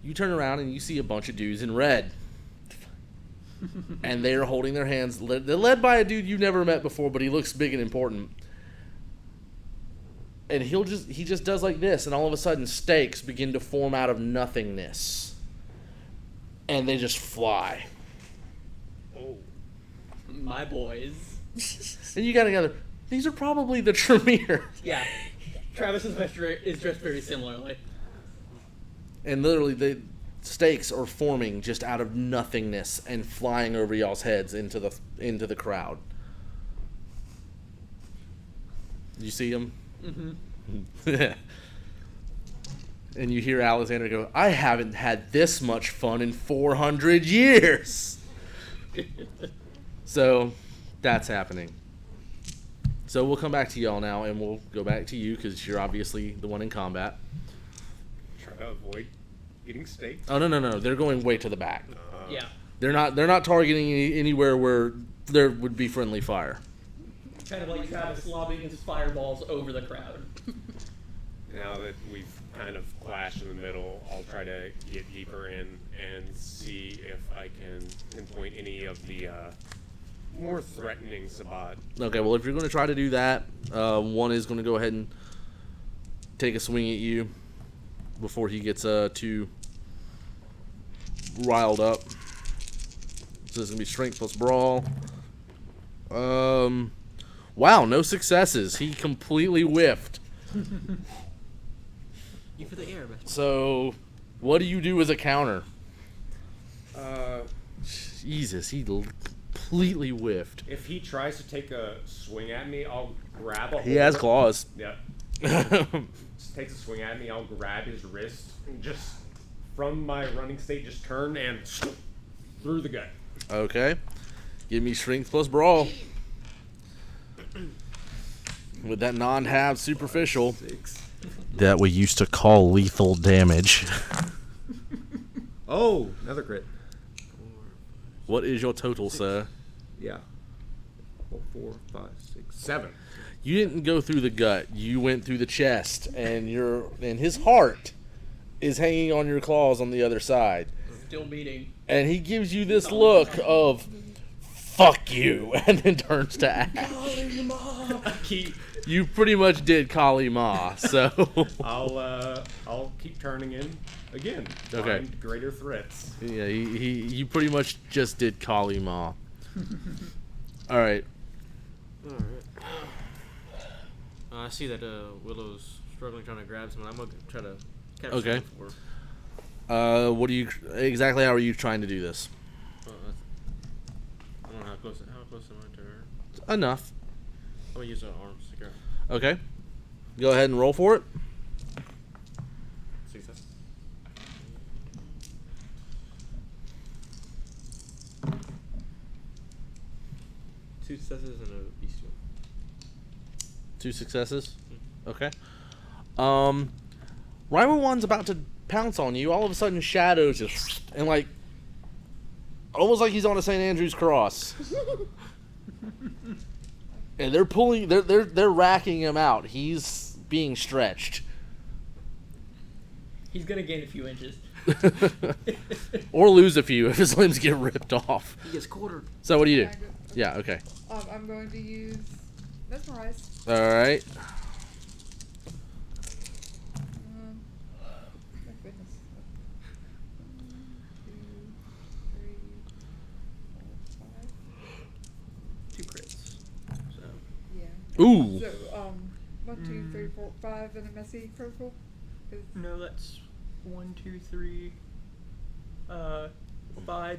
You turn around and you see a bunch of dudes in red. and they're holding their hands. They're led by a dude you never met before, but he looks big and important. And he just does like this, and all of a sudden stakes begin to form out of nothingness. And they just fly. Oh, my boys. And you got together. These are probably the Tremere. Yeah, Travis is dressed very similarly. And literally, the stakes are forming just out of nothingness and flying over y'all's heads into the crowd. You see them? Mm-hmm. And you hear Alexander go, "I haven't had this much fun in 400 years." So, that's happening. So we'll come back to y'all now, and we'll go back to you because you're obviously the one in combat. Try to avoid getting staked. Oh no! They're going way to the back. Yeah. They're not targeting anywhere where there would be friendly fire. Kind of like Travis lobbing his fireballs over the crowd. Now that we've kind of clashed in the middle, I'll try to get deeper in and see if I can pinpoint any of the more threatening Sabat. Okay, well, if you're going to try to do that, one is going to go ahead and take a swing at you before he gets too riled up. So it's going to be strength plus brawl. Wow, no successes. He completely whiffed. You for the air, man. So, what do you do as a counter? Uh, Jesus, he completely whiffed. if he tries to take a swing at me, I'll grab a He has claws. Yeah. Just takes a swing at me, I'll grab his wrist and just from my running state just turn and through the gut. Okay. Give me strength plus brawl. With that non-half superficial. 6. That we used to call lethal damage. Oh, another crit. What is your total, sir? Yeah. 4, 5, 6, 7. You didn't go through the gut. You went through the chest, and his heart is hanging on your claws on the other side. Still beating. And he gives you this look of "fuck you," and then turns to act. You pretty much did Kali Ma, so I'll keep turning in again. Okay. Find greater threats. yeah, you pretty much just did Kali Ma. All right. Alright. I see that Willow's struggling trying to grab someone. I'm going to try to capture Okay. someone for her. What do you exactly? How are you trying to do this? I don't know how close am I to her. Enough. I'm going to use her arms to grab. Okay. Go ahead and roll for it. Success. Two successes and a bestial. 2 successes. Okay. Right when one's about to pounce on you, all of a sudden Shadows just and like almost like he's on a St. Andrew's cross. And they're pulling they're racking him out. He's being stretched. He's gonna gain a few inches. Or lose a few if his limbs get ripped off. He gets quartered. So what do you do? Okay. Yeah, okay. I'm going to use mesmerize. Alright. My goodness. 1, 2, 3, 4, 5. 2 crits. So. Yeah. Ooh. So 1, 2, 3, 4, 5, and a messy critical. 'Cause No, that's 1, 2, 3, 5,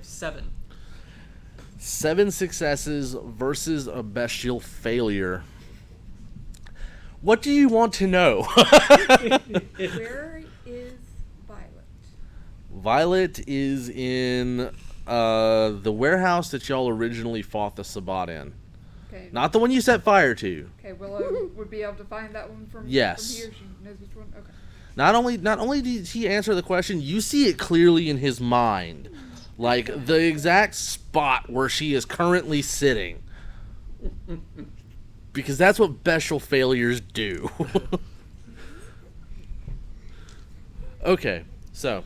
7. 7 successes versus a bestial failure. What do you want to know? Where is Violet? Violet is in the warehouse that y'all originally fought the Sabat in. Okay. Not the one you set fire to. Okay. Willow would be able to find that one from Yes. From here. She knows which one. Okay. Not only did he answer the question, you see it clearly in his mind. Like the exact spot where she is currently sitting. Because that's what bestial failures do. Okay, so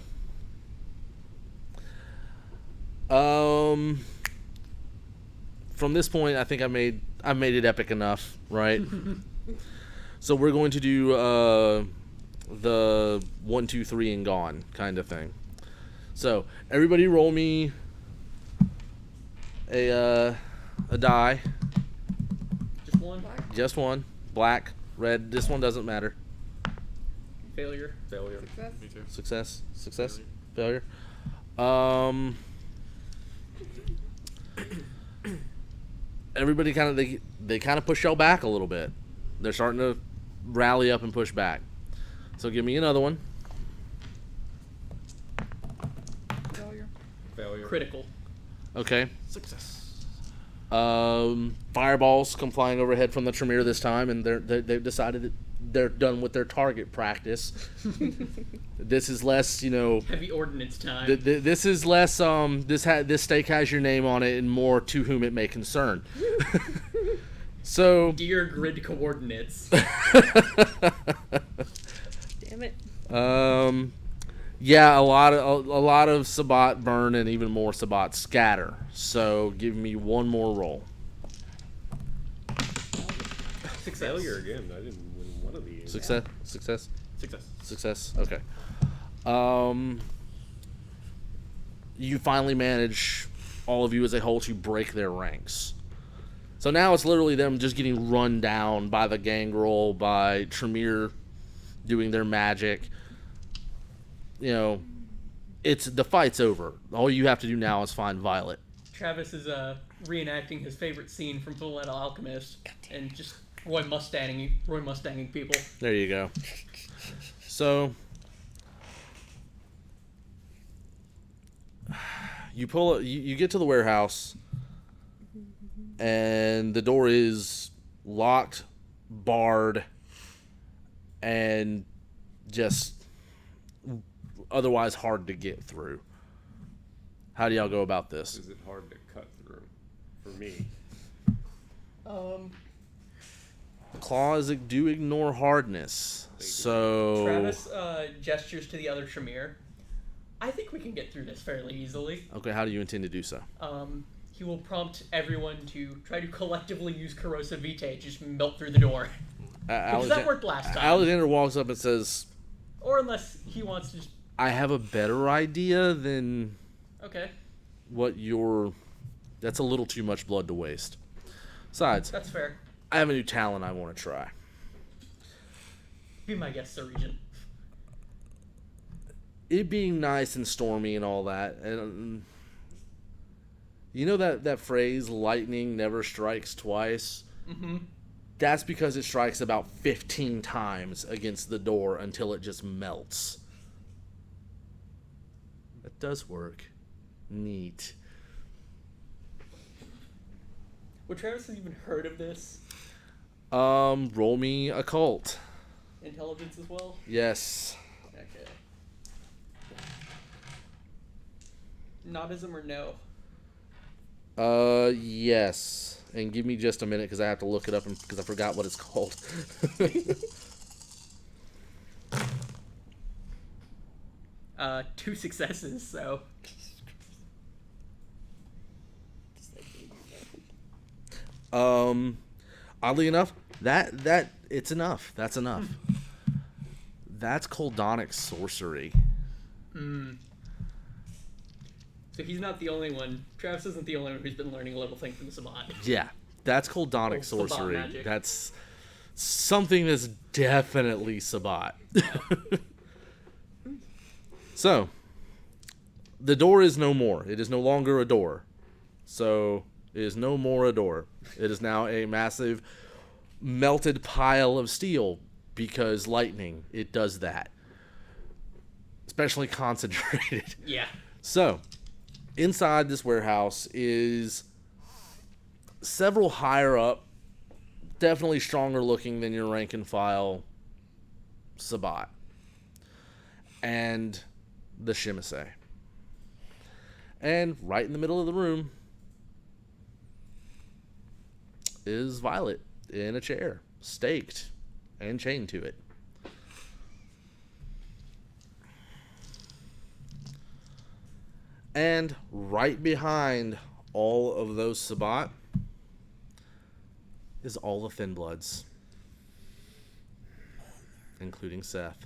from this point, I think I made it epic enough, right? So we're going to do the 1, 2, 3 and gone kind of thing. So everybody roll me a die. Just one. Just one. Black, red. This one doesn't matter. Failure. Failure. Success. Me too. Success. Failure. Everybody kind of they kind of push y'all back a little bit. They're starting to rally up and push back. So give me another one. Failure. Failure. Critical. Okay. Success. Fireballs come flying overhead from the Tremere this time, and they've decided that they're done with their target practice. This is less, Heavy ordnance time. this is less. This stake has your name on it, and more to whom it may concern. So. Dear grid coordinates. Damn it. Yeah, a lot of Sabbat burn and even more Sabbat scatter. So give me one more roll. Success. Failure again. I didn't win one of these. Success. Okay. You finally manage, all of you as a whole, to break their ranks. So now it's literally them just getting run down by the gangrel, by Tremere doing their magic. It's the fight's over. All you have to do now is find Violet. Travis is reenacting his favorite scene from Fullmetal Alchemist and just Roy Mustanging people. There you go. So you get to the warehouse, and the door is locked, barred, and just otherwise hard to get through. How do y'all go about this? Is it hard to cut through? For me. Claws do ignore hardness. So Travis gestures to the other Tremere. I think we can get through this fairly easily. okay, how do you intend to do so? He will prompt everyone to try to collectively use Corrosive Vitae, just melt through the door. Because that worked last time. Alexander walks up and says, Or unless he wants to just... I have a better idea than Okay, what you're... That's a little too much blood to waste. Besides, that's fair. I have a new talent I want to try. Be my guest, Sir Regent. It being nice and stormy and all that, and you know that phrase, lightning never strikes twice? Mm-hmm. That's because it strikes about 15 times against the door until it just melts. That does work. Neat. Would Travis have even heard of this? Roll me occult. Intelligence as well? Yes. Okay. Nodism or no? Yes. And give me just a minute because I have to look it up because I forgot what it's called. 2 successes, so... Oddly enough, that it's enough. That's enough. That's Coldonic sorcery. So he's not the only one. Travis isn't the only one who's been learning a little thing from the Sabbat. Yeah, that's Coldonic Oh, Sabbat sorcery. magic. That's something that's definitely Sabbat. So, the door is no more. It is no longer a door. So, it is no more a door. It is now a massive melted pile of steel because lightning, it does that. Especially concentrated. Yeah. So, inside this warehouse is several higher up, definitely stronger looking than your rank and file Sabbat. And the Shimase. And right in the middle of the room is Violet in a chair, staked and chained to it. And right behind all of those Sabbat is all the Thin Bloods, including Seth.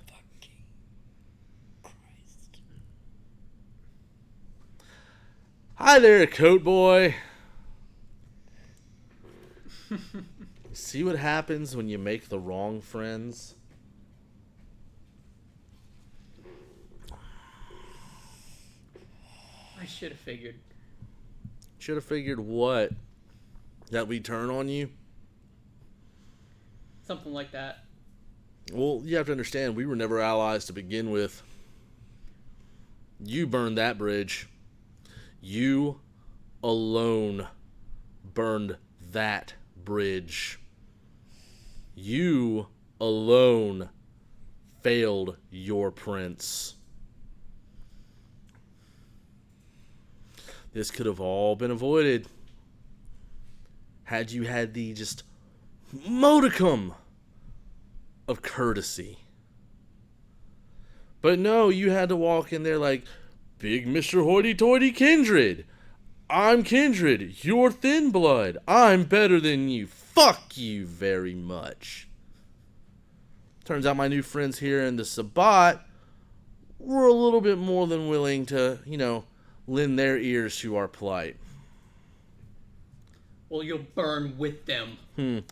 Hi there, Coat Boy. See what happens when you make the wrong friends? I should have figured. Should have figured what? That we turn on you? Something like that. Well, you have to understand, we were never allies to begin with. You burned that bridge. You alone burned that bridge. You alone failed your prince. This could have all been avoided had you had the just modicum of courtesy. But no, you had to walk in there like, Big Mr. Hoity-Toity Kindred. I'm Kindred. You're Thin Blood. I'm better than you. Fuck you very much. Turns out my new friends here in the Sabbat were a little bit more than willing to, lend their ears to our plight. Well, you'll burn with them.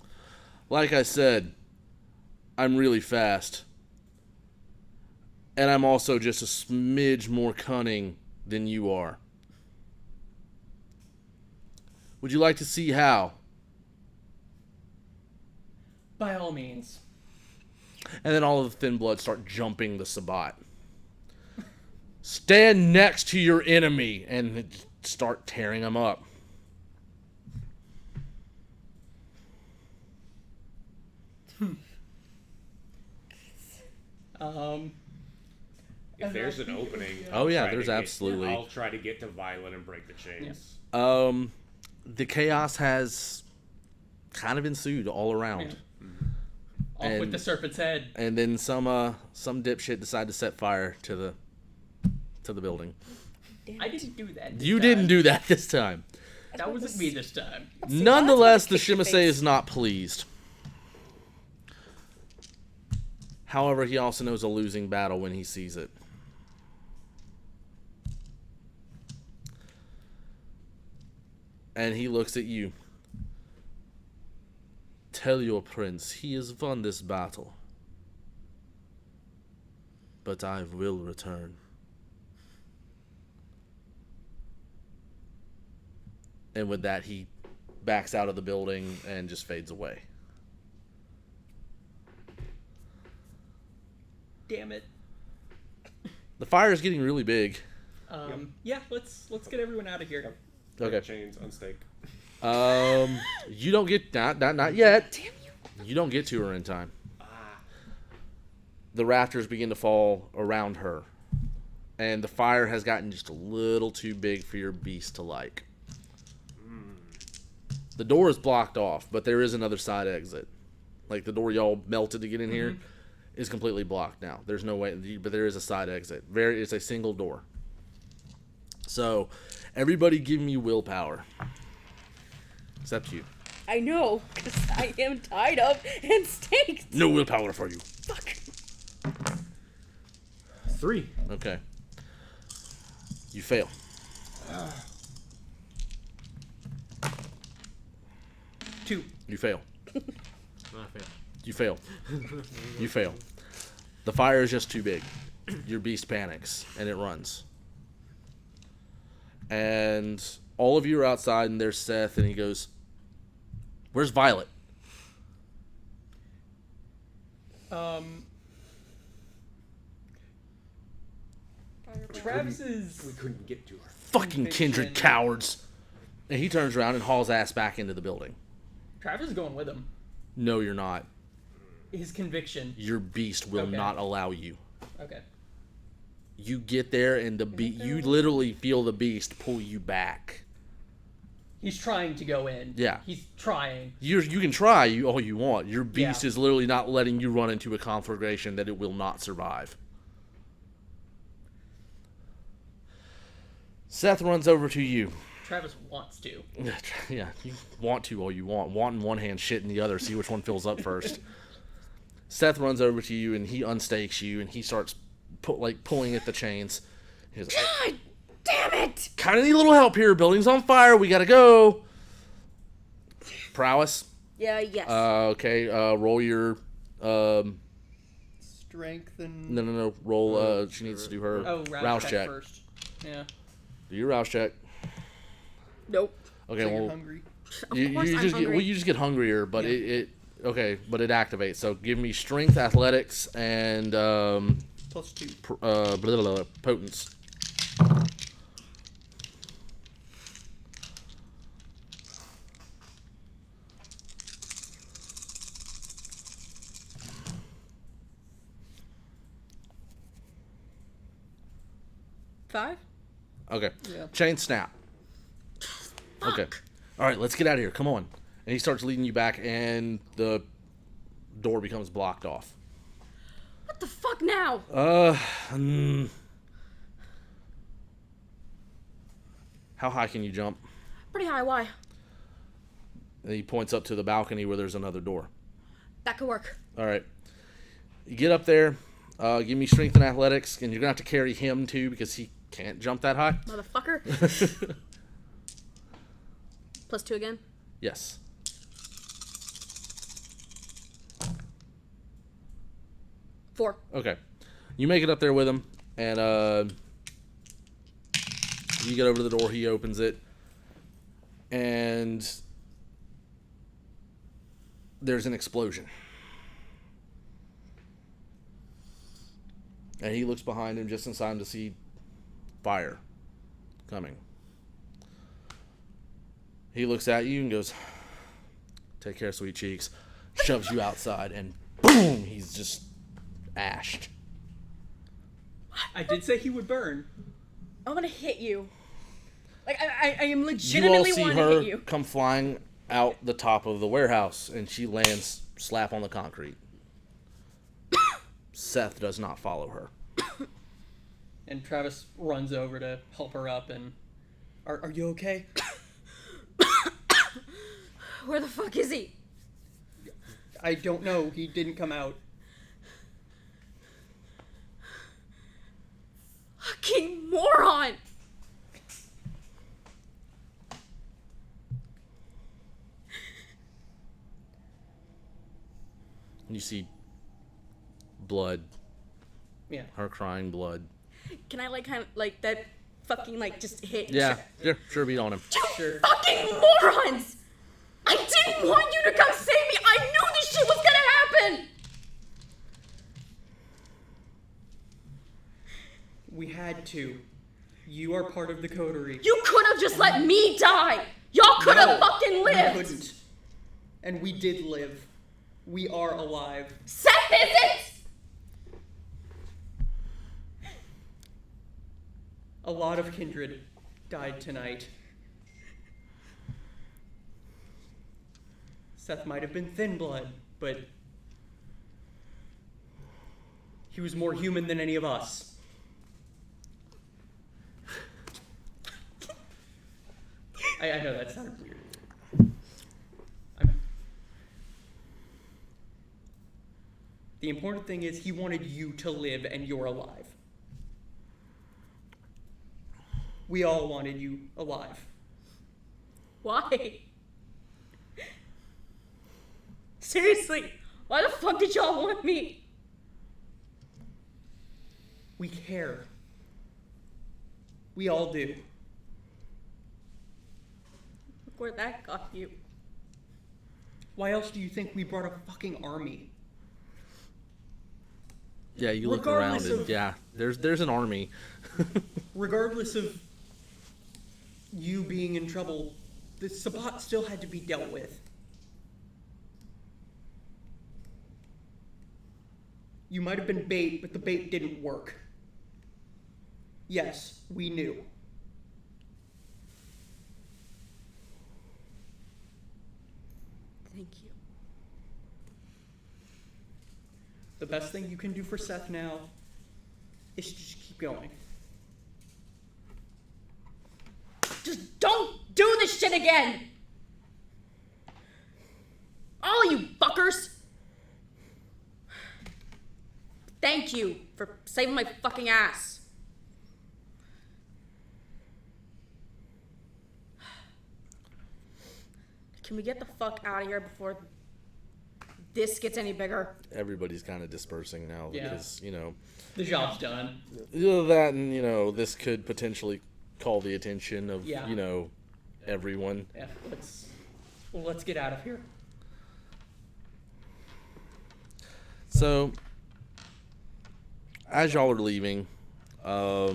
Like I said, I'm really fast. And I'm also just a smidge more cunning than you are. Would you like to see how? By all means. And then all of the Thin Bloods start jumping the Sabbat. Stand next to your enemy and start tearing them up. If there's an opening, Oh, yeah, I'll try there's to get- absolutely. I'll try to get to Violet and break the chains. The chaos has kind of ensued all around. Off with And- the serpent's head. And then some dipshit decided to set fire to the building. Damn I it. didn't do that. You didn't do that this time. That wasn't me this time. Nonetheless, the kick your Shimase face. is not pleased. However, he also knows a losing battle when he sees it. And he looks at you. Tell your prince he has won this battle. But I will return. And with that, he backs out of the building and just fades away. Damn it. The fire is getting really big. Yeah, let's get everyone out of here. Okay. Chains, unstake. You don't get not yet. Damn you. You don't get to her in time. The rafters begin to fall around her, and the fire has gotten just a little too big for your beast to like. The door is blocked off, but there is another side exit. Like the door y'all melted to get in here is completely blocked now. There's no way, but there is a side exit. It's a single door. So, everybody give me willpower. Except you. I know, because I am tied up and staked. No willpower for you. Fuck. 3. Okay. You fail. Two. You fail. I failed. You fail. You fail. The fire is just too big. Your beast panics and it runs. And all of you are outside, and there's Seth, and he goes, "Where's Violet?" Travis's We couldn't get to her. Fucking kindred Conviction. cowards. And he turns around and hauls ass back into the building. Travis is going with him. No, you're not. His conviction. Your beast will Okay. not allow you. Okay. You get there, and you literally feel the beast pull you back. He's trying to go in. Yeah. He's trying. You can try all you want. Your beast Yeah. is literally not letting you run into a conflagration that it will not survive. Seth runs over to you. Travis wants to. Yeah, you want to all you want. Want in one hand, shit in the other. See which one fills up first. Seth runs over to you and he unstakes you and he starts pulling at the chains. He's like, God damn it! kind of need a little help here. Building's on fire. We gotta go. Prowess. Yeah, yes. Okay. Roll your. Strength and... No. Roll. She needs to do her rouse check first. Yeah. Do your rouse check. Nope. Okay. So well, you're hungry. Of you course I'm just hungry. you just get hungrier, but Yeah. but it activates. So give me strength, athletics, and +2. potence. Five? Okay. Yeah. Chain snap. Okay. All right, let's get out of here. Come on. And he starts leading you back, and the door becomes blocked off. What the fuck now? How high can you jump? Pretty high, why? And he points up to the balcony where there's another door. That could work. All right. You get up there. Give me strength and athletics, and you're going to have to carry him, too, because he can't jump that high. Motherfucker. +2 again? Yes. Four. Okay. You make it up there with him, and you get over to the door. He opens it, and there's an explosion. And he looks behind him just in time to see fire coming. He looks at you and goes, "Take care, sweet cheeks." Shoves you outside, and boom, he's just ashed. I did say he would burn. I'm gonna hit you. Like, I am You all legitimately see wanting to her hit you. come flying out the top of the warehouse, and she lands slap on the concrete. Seth does not follow her. And Travis runs over to help her up and... Are you okay? Where the fuck is he? I don't know. He didn't come out. Fucking moron! You see blood. Yeah. Her crying blood. Can I, like, kind of, like, that fucking, like, just hit? Yeah, sure, beat on him. You Sure. fucking morons! I didn't want you to come save me! I knew this shit was gonna happen! We had to. You are part of the coterie. You could have just let me die! Y'all could have No, fucking we lived! couldn't. And we did live. We are alive. Seth isn't! A lot of kindred died tonight. Seth might have been thin blood, but he was more human than any of us. I know that sounded weird. The important thing is he wanted you to live and you're alive. We all wanted you alive. Why? Seriously, why the fuck did y'all want me? We care. We all do. Look where that got you. Why else do you think we brought a fucking army? Yeah, you look around Regardless and of- yeah, there's an army. Regardless of you being in trouble, the Sabbat still had to be dealt with. You might have been bait, but the bait didn't work. Yes, we knew. Thank you. The best thing you can do for Seth now is to just keep going. Just Just don't do this shit again! All you fuckers! Thank you for saving my fucking ass. Can we get the fuck out of here before this gets any bigger? Everybody's kind of dispersing now Yeah. because, The job's done. either that and, this could potentially call the attention of, Yeah. everyone. Yeah, let's get out of here. So, as y'all are leaving, a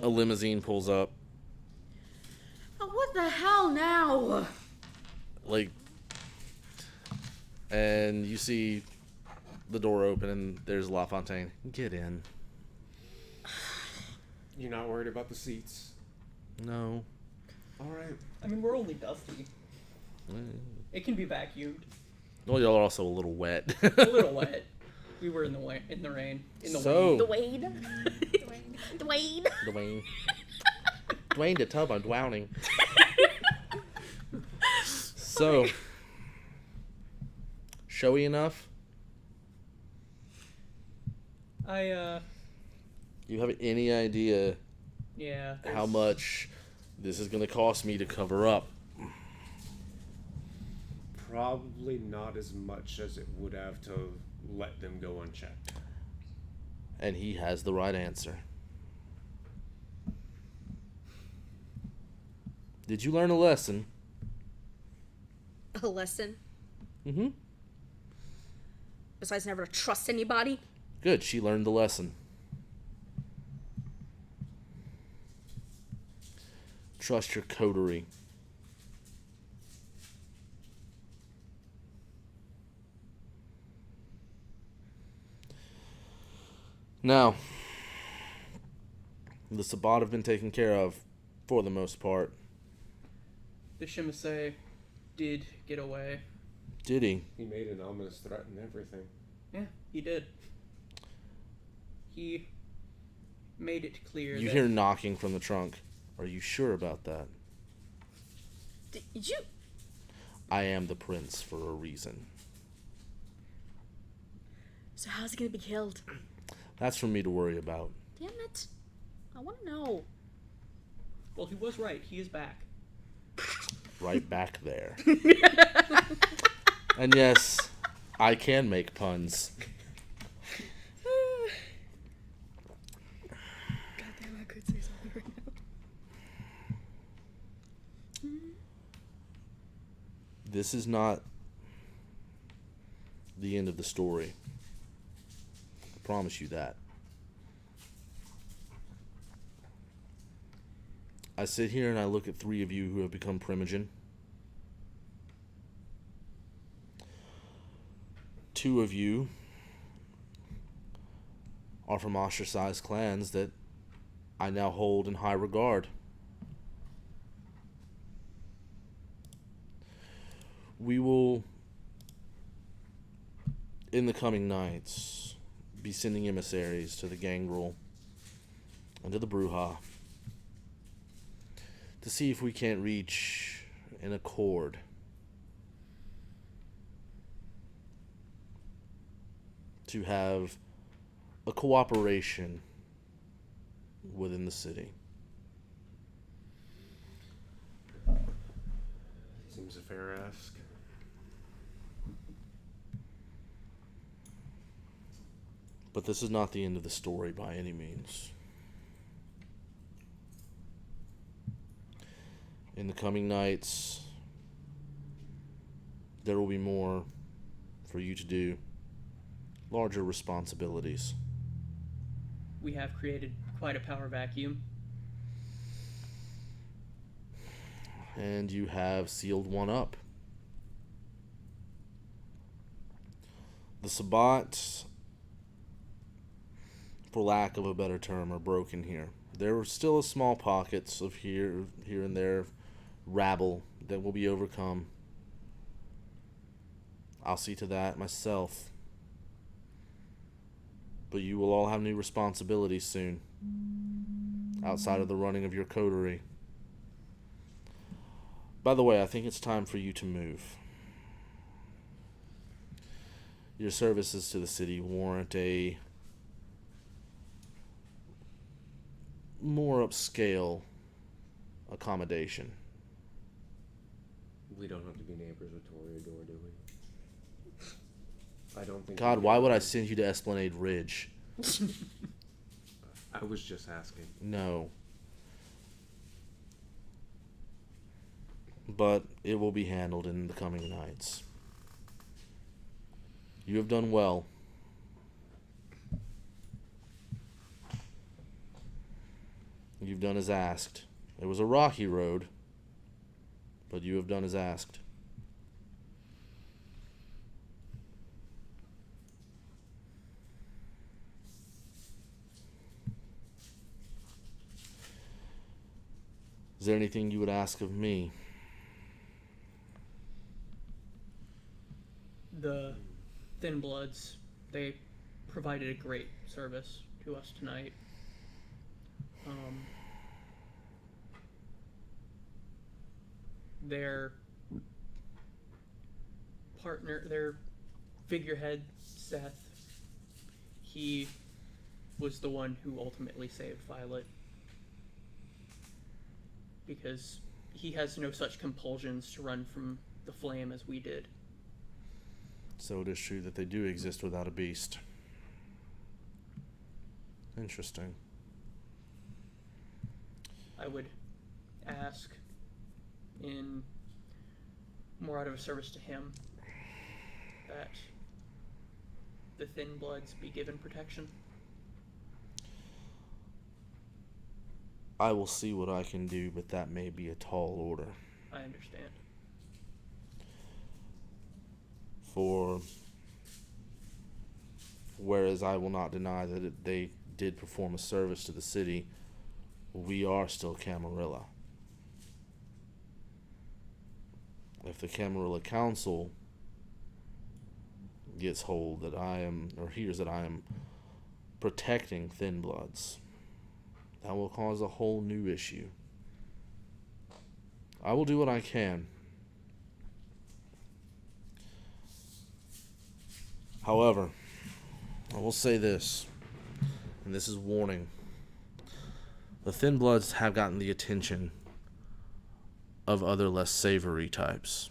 limousine pulls up. Oh, what the hell now? And you see the door open and there's LaFontaine. Get in. You're not worried about the seats? No. All right. I mean, we're only dusty. It can be vacuumed. Well, y'all are also a little wet. A little wet. We were in the rain. In the rain. Dwayne. Dwayne. Dwayne. Dwayne the tub, I'm drowning. So, showy enough? You have any idea Yeah. how much this is going to cost me to cover up? Probably not as much as it would have to let them go unchecked. And he has the right answer. Did you learn a lesson? A lesson? Mm-hmm. Besides never to trust anybody? Good, she learned the lesson. Trust your coterie. Now, the Sabbat have been taken care of for the most part. The Shimasei did get away. Did he? He made an ominous threat and everything. Yeah, he did. He made it clear You that hear knocking from the trunk. Are you sure about that? Did you? I am the prince for a reason. So how's he gonna be killed? That's for me to worry about. Damn it. I wanna know. Well, he was right. He is back. Right back there. And yes, I can make puns. Goddamn, I could say something right now. This is not the end of the story. I promise you that. I sit here and I look at three of you who have become Primogen. Two of you are from ostracized clans that I now hold in high regard. We will, in the coming nights, be sending emissaries to the Gangrel and to the Bruja to see if we can't reach an accord. To have a cooperation within the city. Seems a fair ask. But this is not the end of the story by any means. In the coming nights, there will be more for you to do. Larger responsibilities. We have created quite a power vacuum. And you have sealed one up. The Sabbat, for lack of a better term, are broken here. There are still small pockets of here and there rabble that will be overcome. I'll see to that myself. But you will all have new responsibilities soon. outside of the running of your coterie. By the way, I think it's time for you to move. Your services to the city warrant a more upscale accommodation. We don't have to be neighbors with Toreador, do we? I don't think. God, why would I send you to Esplanade Ridge? I was just asking. No. But it will be handled in the coming nights. You have done well. You've done as asked. It was a rocky road, but you have done as asked. Is there anything you would ask of me? The Thin Bloods, they provided a great service to us tonight. Their partner, their figurehead, Seth, he was the one who ultimately saved Violet. Because he has no such compulsions to run from the flame as we did. So it is true that they do exist without a beast. Interesting. I would ask, in more out of a service to him, that the Thin Bloods be given protection. I will see what I can do, but that may be a tall order. I understand. For whereas I will not deny that they did perform a service to the city, we are still Camarilla. If the Camarilla Council gets hold that I am, or hears that I am protecting Thin Bloods, that will cause a whole new issue. I will do what I can. However, I will say this, and this is warning. The Thin Bloods have gotten the attention of other less savory types.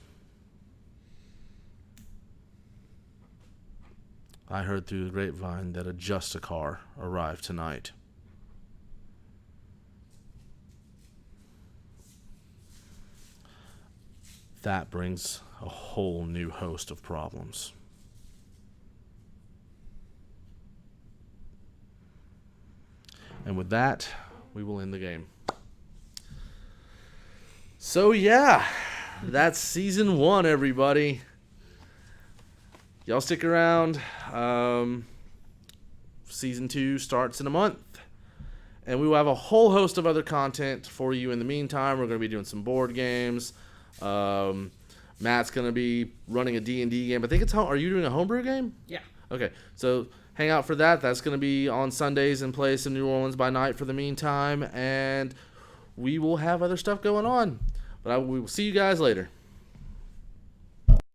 I heard through the grapevine that a Justicar arrived tonight. That brings a whole new host of problems. And with that, we will end the game. So yeah, that's season 1, everybody. Y'all stick around. Season 2 starts in a month. And we will have a whole host of other content for you in the meantime. We're going to be doing some board games. Matt's going to be running a D&D game. I think it's are you doing a homebrew game? Yeah. Okay, so hang out for that. That's going to be on Sundays and play some New Orleans by night for the meantime. And we will have other stuff going on. But we will see you guys later.